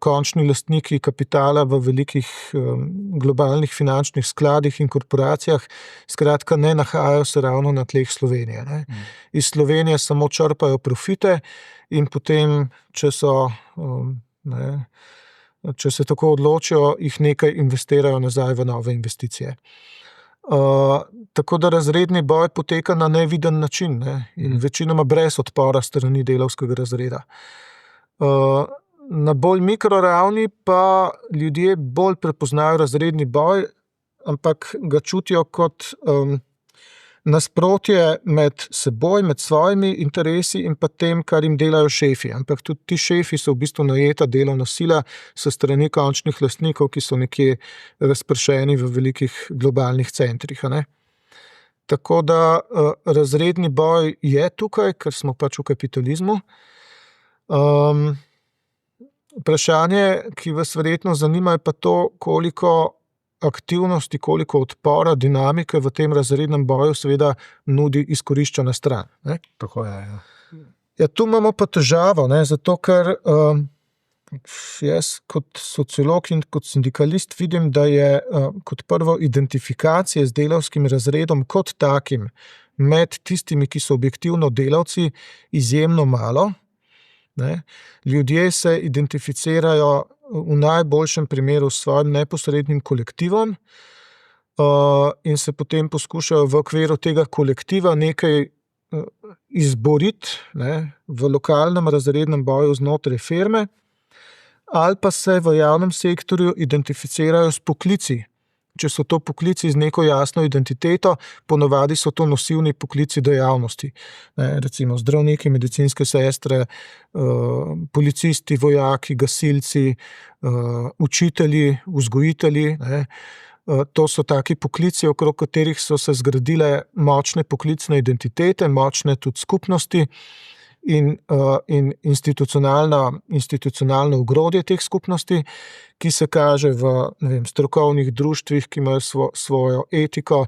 končni lastniki kapitala v velikih globalnih finančnih skladih in korporacijah, skratka ne nahajajo se ravno na tleh Slovenije, ne. Iz Slovenije samo črpajo profite in potem, če se tako odločijo, jih nekaj investirajo nazaj v nove investicije. Tako da razredni boj poteka na neviden način, ne, in večinoma brez odpora strani delavskega razreda. Na bolj mikroravni pa ljudje bolj prepoznajo razredni boj, ampak ga čutijo kot nasprotje med seboj, med svojimi interesi in pa tem, kar jim delajo šefi. Ampak tudi ti šefi so v bistvu najeta delovna sila s strani končnih lastnikov, ki so nekje razpršeni v velikih globalnih centrih, a ne. Tako da razredni boj je tukaj, ker smo pač v kapitalizmu. Vprašanje, ki vas verjetno zanima, je pa to, koliko aktivnosti, koliko odpora, dinamike v tem razrednem boju seveda nudi izkoriščena stran, ne. Tako je, ja. Ja, tu imamo pa težavo, ne, zato ker jaz kot sociolog in kot sindikalist vidim, da je kot prvo identifikacije z delavskim razredom kot takim med tistimi, ki so objektivno delavci, izjemno malo, ne. Ljudje se identificirajo v najboljšem primeru s svojim neposrednim kolektivom in se potem poskušajo v okviru tega kolektiva nekaj izboriti, ne, v lokalnem razrednem boju znotraj firme, ali pa se v javnem sektorju identificirajo s poklici če so to poklici z neko jasno identiteto, ponavadi so to nosilni poklici dejavnosti. Recimo zdravniki, medicinske sestre, policisti, vojaki, gasilci, učitelji, vzgojitelji. To so taki poklici, okrog katerih so se zgradile močne poklicne identitete, močne tudi skupnosti in institucionalno ogrodje teh skupnosti, ki se kaže v strokovnih društvih, ki imajo svojo etiko,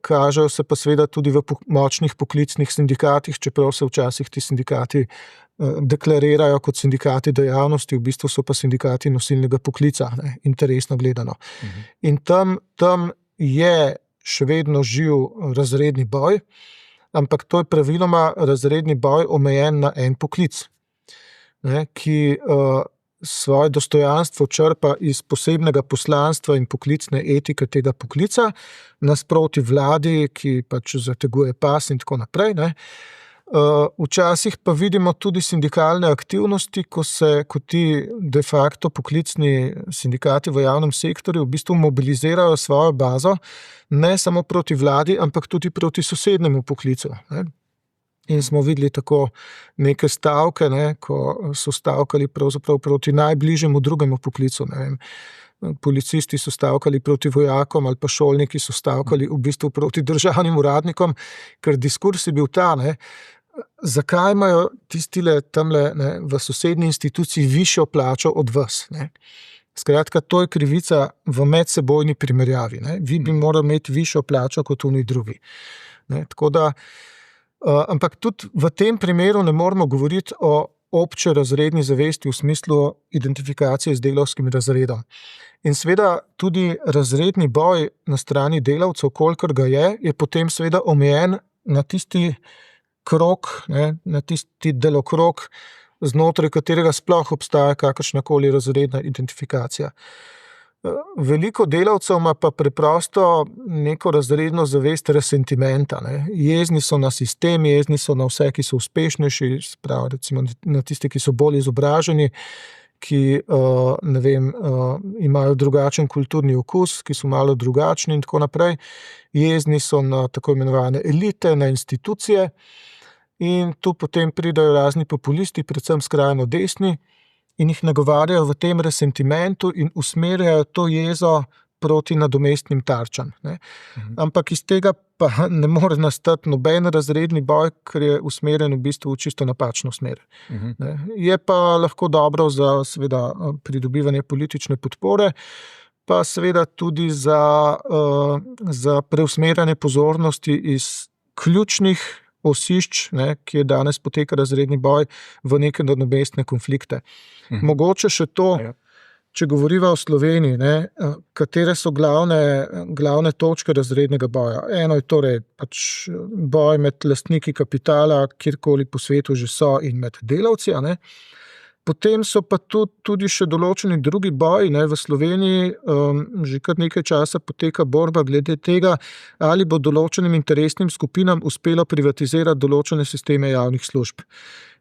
kažejo se pa seveda tudi v močnih poklicnih sindikatih, čeprav se včasih ti sindikati deklarirajo kot sindikati dejavnosti, v bistvu so pa sindikati nosilnega poklica, interesno gledano. In tam je še vedno živ razredni boj, ampak to je praviloma razredni boj omejen na en poklic, ki svoje dostojanstvo črpa iz posebnega poslanstva in poklicne etike tega poklica, nasproti vladi, ki pač zateguje pas in tako naprej. Včasih pa vidimo tudi sindikalne aktivnosti, ko ti de facto poklicni sindikati v javnem sektorju v bistvu mobilizirajo svojo bazo ne samo proti vladi, ampak tudi proti sosednjemu poklicu. In smo videli tako neke stavke, ko so stavkali pravzaprav proti najbližjemu drugemu poklicu. Policisti so stavkali proti vojakom ali pa šolniki so stavkali v bistvu proti državnim uradnikom, ker diskurs je bil ta, zakaj imajo tistile tamle v sosednji instituciji višjo plačo od vas. Skratka, to je krivica v medsebojni primerjavi. Vi bi morali imeti višjo plačo kot oni drugi. Tako da, ampak tudi v tem primeru ne moramo govoriti o obče razredni zavesti v smislu identifikacije z delavskim razredom. In seveda tudi razredni boj na strani delavcev, kolikor ga je potem seveda omejen na tisti krog, na tisti delokrog, znotraj katerega sploh obstaja kakršnakoli razredna identifikacija. Veliko delavcev ima pa preprosto neko razredno zavest resentimenta. Jezni so na sistem, jezni so na vse, ki so uspešnejši, spravi, recimo na tiste, ki so bolj izobraženi, ki imajo drugačen kulturni okus, ki so malo drugačni in tako naprej. Jezni so na tako imenovane elite, na institucije in tu potem pridajo razni populisti, predvsem skrajno desni, in jih nagovarjajo v tem resentimentu in usmerjajo to jezo proti nadomestnim tarčam. Ampak iz tega pa ne more nastati noben razredni boj, ker je usmerjen v bistvu v čisto napačno smer. Je pa lahko dobro za seveda pridobivanje politične podpore, pa seveda tudi za preusmerjanje pozornosti iz ključnih osišč, kjer danes poteka razredni boj, v neke nadomestne konflikte. Mogoče še to, če govoriva o Sloveniji, katere so glavne točke razrednega boja. Eno je torej pač boj med lastniki kapitala, kjerkoli po svetu že so, in med delavci. Potem so pa tudi še določeni drugi boji. V Sloveniji že kar nekaj časa poteka borba glede tega, ali bo določenim interesnim skupinam uspelo privatizirati določene sisteme javnih služb.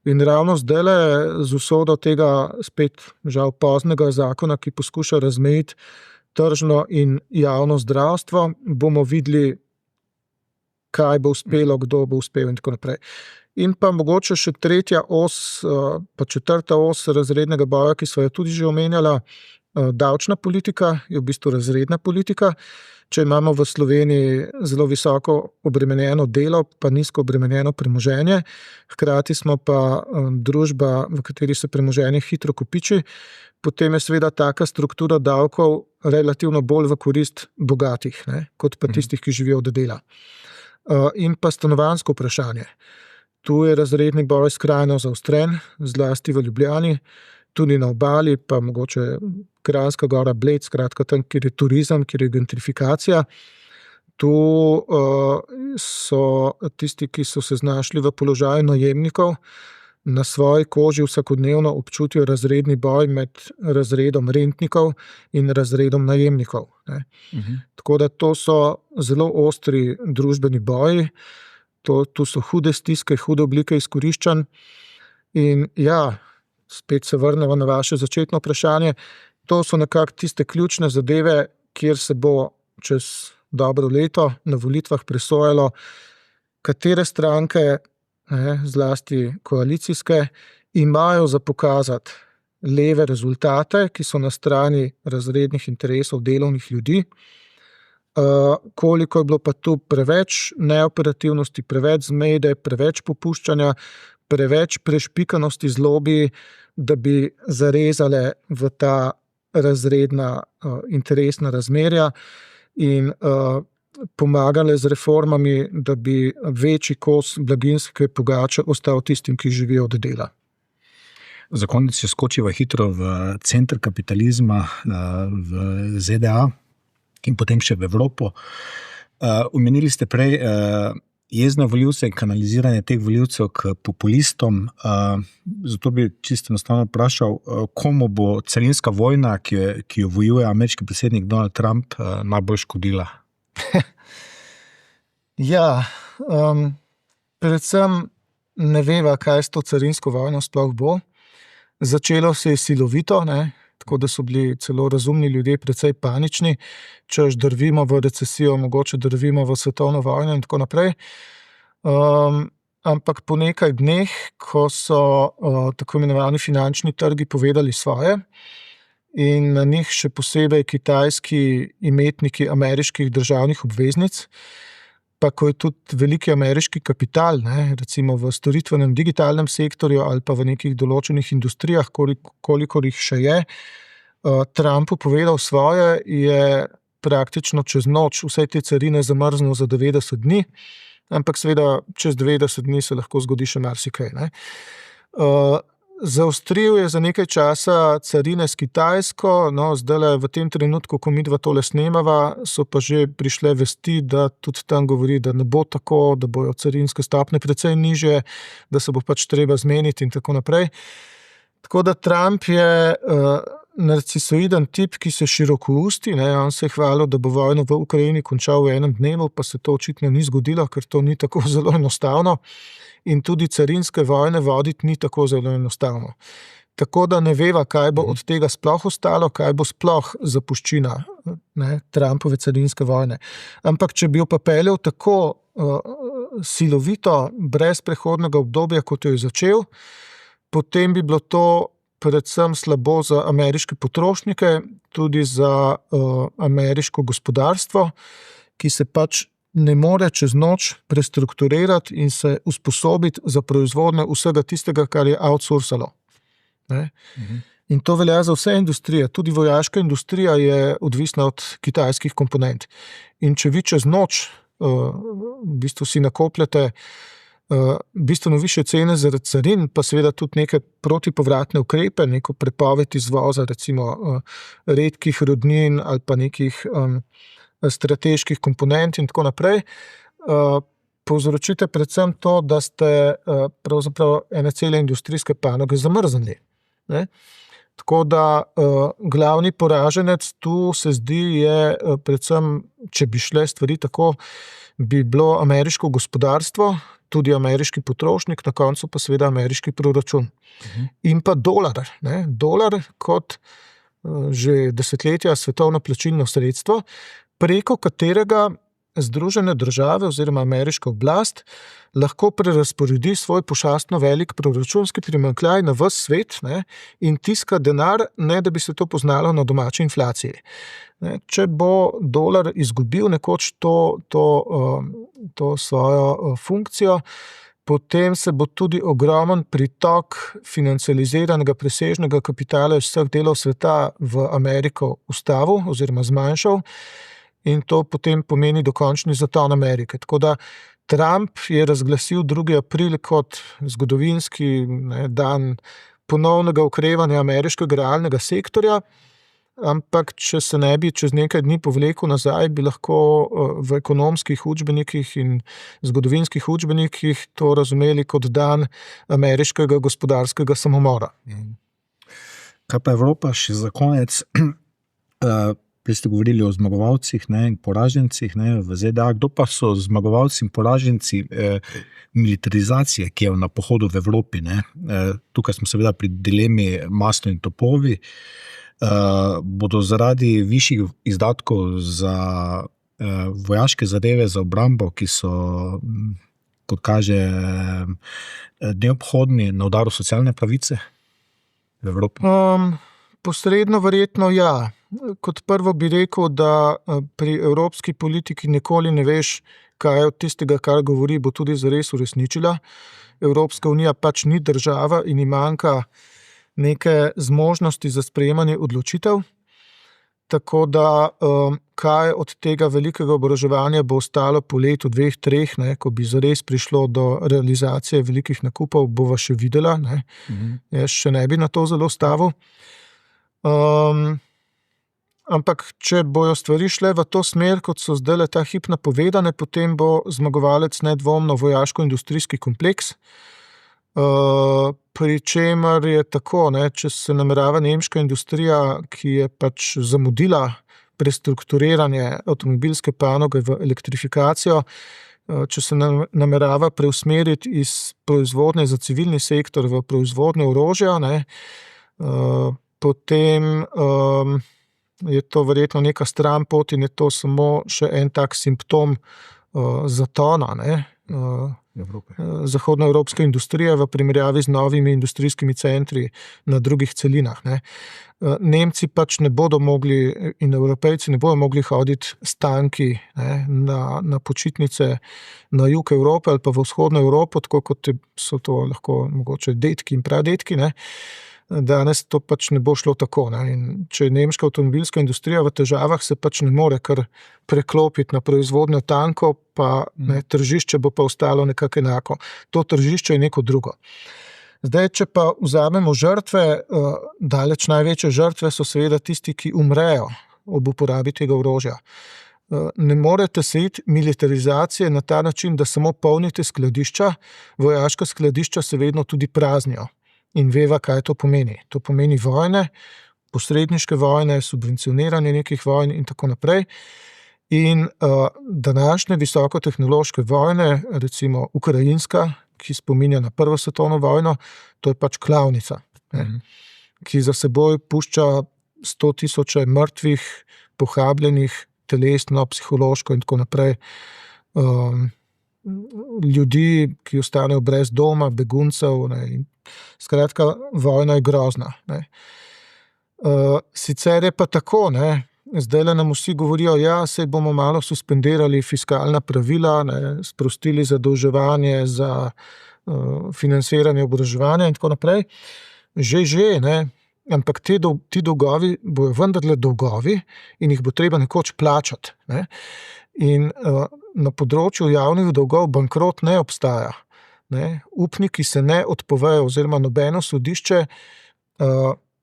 In ravno zdajle z usodo tega spet žal poznega zakona, ki poskuša razmejiti tržno in javno zdravstvo, bomo videli, kaj bo uspelo, kdo bo uspel in tako naprej. In pa mogoče še tretja os, pa četrta os razrednega boja, ki sva jo tudi že omenjala, davčna politika je v bistvu razredna politika. Če imamo v Sloveniji zelo visoko obremenjeno delo, pa nizko obremenjeno premoženje, hkrati smo pa družba, v kateri se premoženje hitro kopiči, potem je seveda taka struktura davkov relativno bolj v korist bogatih, kot pa tistih, ki živijo od dela. In pa stanovanjsko vprašanje. Tu je razredni boj skrajno zaostren, zlasti v Ljubljani, tudi na obali, pa mogoče Kranjska Gora, Bled, skratka tam, kjer je turizem, kjer je gentrifikacija. Tu so tisti, ki so se znašli v položaju najemnikov, na svoji koži vsakodnevno občutijo razredni boj med razredom rentnikov in razredom najemnikov. Tako da to so zelo ostri družbeni boji. Tu so hude stiske, hude oblike izkoriščanj. In ja, spet se vrnemo na vaše začetno vprašanje, to so nekako tiste ključne zadeve, kjer se bo čez dobro leto na volitvah presojalo, katere stranke, zlasti koalicijske, imajo za pokazati leve rezultate, ki so na strani razrednih interesov delovnih ljudi, koliko je bilo pa tu preveč neoperativnosti, preveč zmede, preveč popuščanja, preveč prešpikanosti z lobiji, da bi zarezale v ta razredna interesna razmerja in pomagale z reformami, da bi večji kos blaginjske pogače ostal tistim, ki živijo od dela. Za konec se skočiva hitro v center kapitalizma v ZDA in potem še v Evropo. Omenili ste prej jezne volivce in kanaliziranje teh volivcev k populistom. Zato bi čisto enostavno vprašal, komu bo carinska vojna, ki jo vojuje ameriški predsednik Donald Trump, najbolj škodila? Ja, predvsem ne veva, kaj s to carinsko vojno sploh bo. Začelo se je silovito, tako da so bili celo razumni ljudje precej panični, češ drvimo v recesijo, mogoče drvimo v svetovno vojno in tako naprej. Ampak po nekaj dneh, ko so tako imenovani finančni trgi povedali svoje in na njih še posebej kitajski imetniki ameriških državnih obveznic, pa ko je tudi veliki ameriški kapital, recimo v storitvenem digitalnem sektorju ali pa v nekih določenih industrijah, kolikor jih še je, Trumpu povedal svoje, je praktično čez noč vse te carine zamrznil za 90 dni, ampak seveda čez 90 dni se lahko zgodi še marsikaj. Zaostril je za nekaj časa carine s Kitajsko, zdajle v tem trenutku, ko midva tole snemava, so pa že prišle vesti, da tudi tam govori, da ne bo tako, da bojo carinske stopnje precej nižje, da se bo pač treba zmeniti in tako naprej. Tako da Trump je narcisoiden tip, ki se širokousti, on se je hvalil, da bo vojno v Ukrajini končal v enem dnevu, pa se to očitno ni zgodilo, ker to ni tako zelo enostavno. In tudi carinske vojne voditi ni tako zelo enostavno. Tako da ne veva, kaj bo od tega sploh ostalo, kaj bo sploh zapuščina Trumpove carinske vojne. Ampak če bi jo pa peljal tako silovito, brez prehodnega obdobja, kot jo je začel, potem bi bilo to predvsem slabo za ameriške potrošnike, tudi za ameriško gospodarstvo, ki se pač ne more čez noč prestrukturirati in se usposobiti za proizvodnjo vsega tistega, kar je outsourcalo. In to velja za vse industrije. Tudi vojaška industrija je odvisna od kitajskih komponent. In če vi čez noč v bistvu si nakopljate bistveno više cene zaradi carin, pa seveda tudi neke protipovratne ukrepe, neko prepoved izvoza, recimo redkih rodnin ali pa nekih strateških komponent in tako naprej, povzročite predvsem to, da ste pravzaprav ene cele industrijske panoge zamrznili. Tako da glavni poraženec tu se zdi je predvsem, če bi šle stvari tako, bi bilo ameriško gospodarstvo, tudi ameriški potrošnik, na koncu pa seveda ameriški proračun. In pa dolar. Dolar kot že desetletja svetovno plačilno sredstvo, preko katerega Združene države oziroma ameriška oblast lahko prerazporedi svoj pošastno velik proračunski primanjkljaj na ves svet in tiska denar, ne da bi se to poznalo na domači inflaciji. Če bo dolar izgubil nekoč to svojo funkcijo, potem se bo tudi ogromen pritok financializiranega presežnega kapitala iz vseh delov sveta v Ameriko ustavil oziroma zmanjšal. In to potem pomeni dokončni zaton Amerike. Tako da Trump je razglasil 2. april kot zgodovinski dan ponovnega okrevanja ameriškega realnega sektorja, ampak če se ne bi čez nekaj dni povlekel nazaj, bi lahko v ekonomskih učbenikih in zgodovinskih učbenikih to razumeli kot dan ameriškega gospodarskega samomora. Kaj pa Evropa še za konec? Prej ste govorili o zmagovalcih in poražencih v ZDA. Kdo pa so zmagovalci in poraženci militarizacije, ki je na pohodu v Evropi? Tukaj smo seveda pri dilemi maslo in topovi. bodo zaradi višjih izdatkov za vojaške zadeve, za obrambo, ki so, kot kaže, neobhodni na udaru socialne pravice v Evropi? Posredno verjetno ja. Kot prvo bi rekel, da pri evropski politiki nikoli ne veš, kaj od tistega, kar govori, bo tudi zares uresničila. Evropska unija pač ni država in ji manjka neke zmožnosti za sprejemanje odločitev. Tako da, kaj od tega velikega oboroževanja bo ostalo po letu, 2, 3, ko bi zares prišlo do realizacije velikih nakupov, bova še videla. Jaz še ne bi na to zelo stavil. Ampak, če bojo stvari šle v to smer, kot so zdajle ta hip napovedane, potem bo zmagovalec nedvomno vojaško-industrijski kompleks, pri čemer je tako, če se namerava nemška industrija, ki je pač zamudila prestrukturiranje avtomobilske panoge v elektrifikacijo, če se namerava preusmeriti iz proizvodnje za civilni sektor v proizvodnjo orožja, potem je to verjetno neka stran pot in je to samo še en tak simptom zatona, zahodnoevropske industrije v primerjavi z novimi industrijskimi centri na drugih celinah. Nemci pač ne bodo mogli in Evropejci ne bodo mogli hoditi s tanki na počitnice na jug Evrope ali pa v vzhodno Evropo, tako kot so to lahko mogoče detki in pradetki. Danes to pač ne bo šlo tako. In če je nemška avtomobilska industrija v težavah, se pač ne more kar preklopiti na proizvodnjo tankov, pa tržišče bo pa ostalo nekako enako. To tržišče je neko drugo. Zdaj, če pa vzamemo žrtve, daleč največje žrtve so seveda tisti, ki umrejo ob uporabi tega orožja. Ne morete se iti militarizacije na ta način, da samo polnite skladišča, vojaška skladišča se vedno tudi praznijo. In veva, kaj to pomeni. To pomeni vojne, posredniške vojne, subvencioniranje nekih vojn in tako naprej. In današnje visokotehnološke vojne, recimo ukrajinska, ki spominja na Prvo svetovno vojno, to je pač klavnica, ki za seboj pušča 100.000 mrtvih, pohabljenih, telesno, psihološko in tako naprej. Ljudi, ki ostanejo brez doma, beguncev. Skratka, vojna je grozna. Sicer je pa tako, zdajle nam vsi govorijo, saj bomo malo suspendirali fiskalna pravila, sprostili zadolževanje za financiranje oboroževanja in tako naprej. Že, ampak ti dolgovi bojo vendarle dolgovi in jih bo treba nekoč plačati. In na področju javnih dolgov bankrot ne obstaja. Upniki se ne odpovejo oziroma nobeno sodišče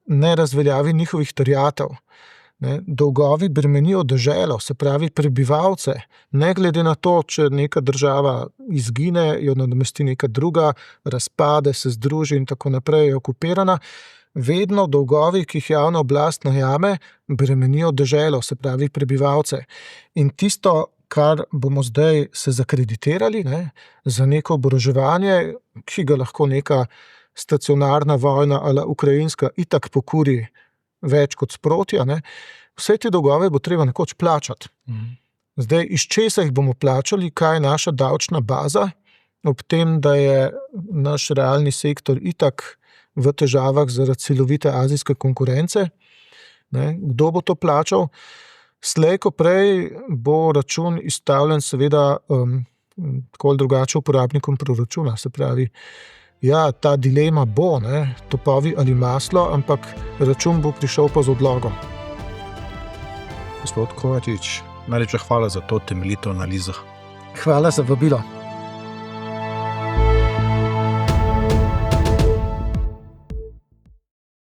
ne razveljavi njihovih terjatev. Dolgovi bremenijo deželo, se pravi prebivalce, ne glede na to, če neka država izgine, jo nadomesti neka druga, razpade, se združi in tako naprej, je okupirana. Vedno dolgovi, ki jih javna oblast najame, bremenijo deželo, se pravi prebivalce. In tisto, kar bomo zdaj se zakreditirali za neko oboroževanje, ki ga lahko neka stacionarna vojna ali ukrajinska itak pokuri več kot sproti, vse te dolgove bo treba nekoč plačati. Zdaj, iz česa jih bomo plačali, kaj je naša davčna baza, ob tem, da je naš realni sektor itak v težavah zaradi silovite azijske konkurence. Kdo bo to plačal? Slej ko prej bo račun izstavljen seveda tako ali drugače uporabnikom proračuna. Se pravi, ta dilema bo, topovi ali maslo, ampak račun bo prišel pa z odlogom. Gospod Kovačič, najlepša hvala za to temeljito analizo. Hvala za vabilo.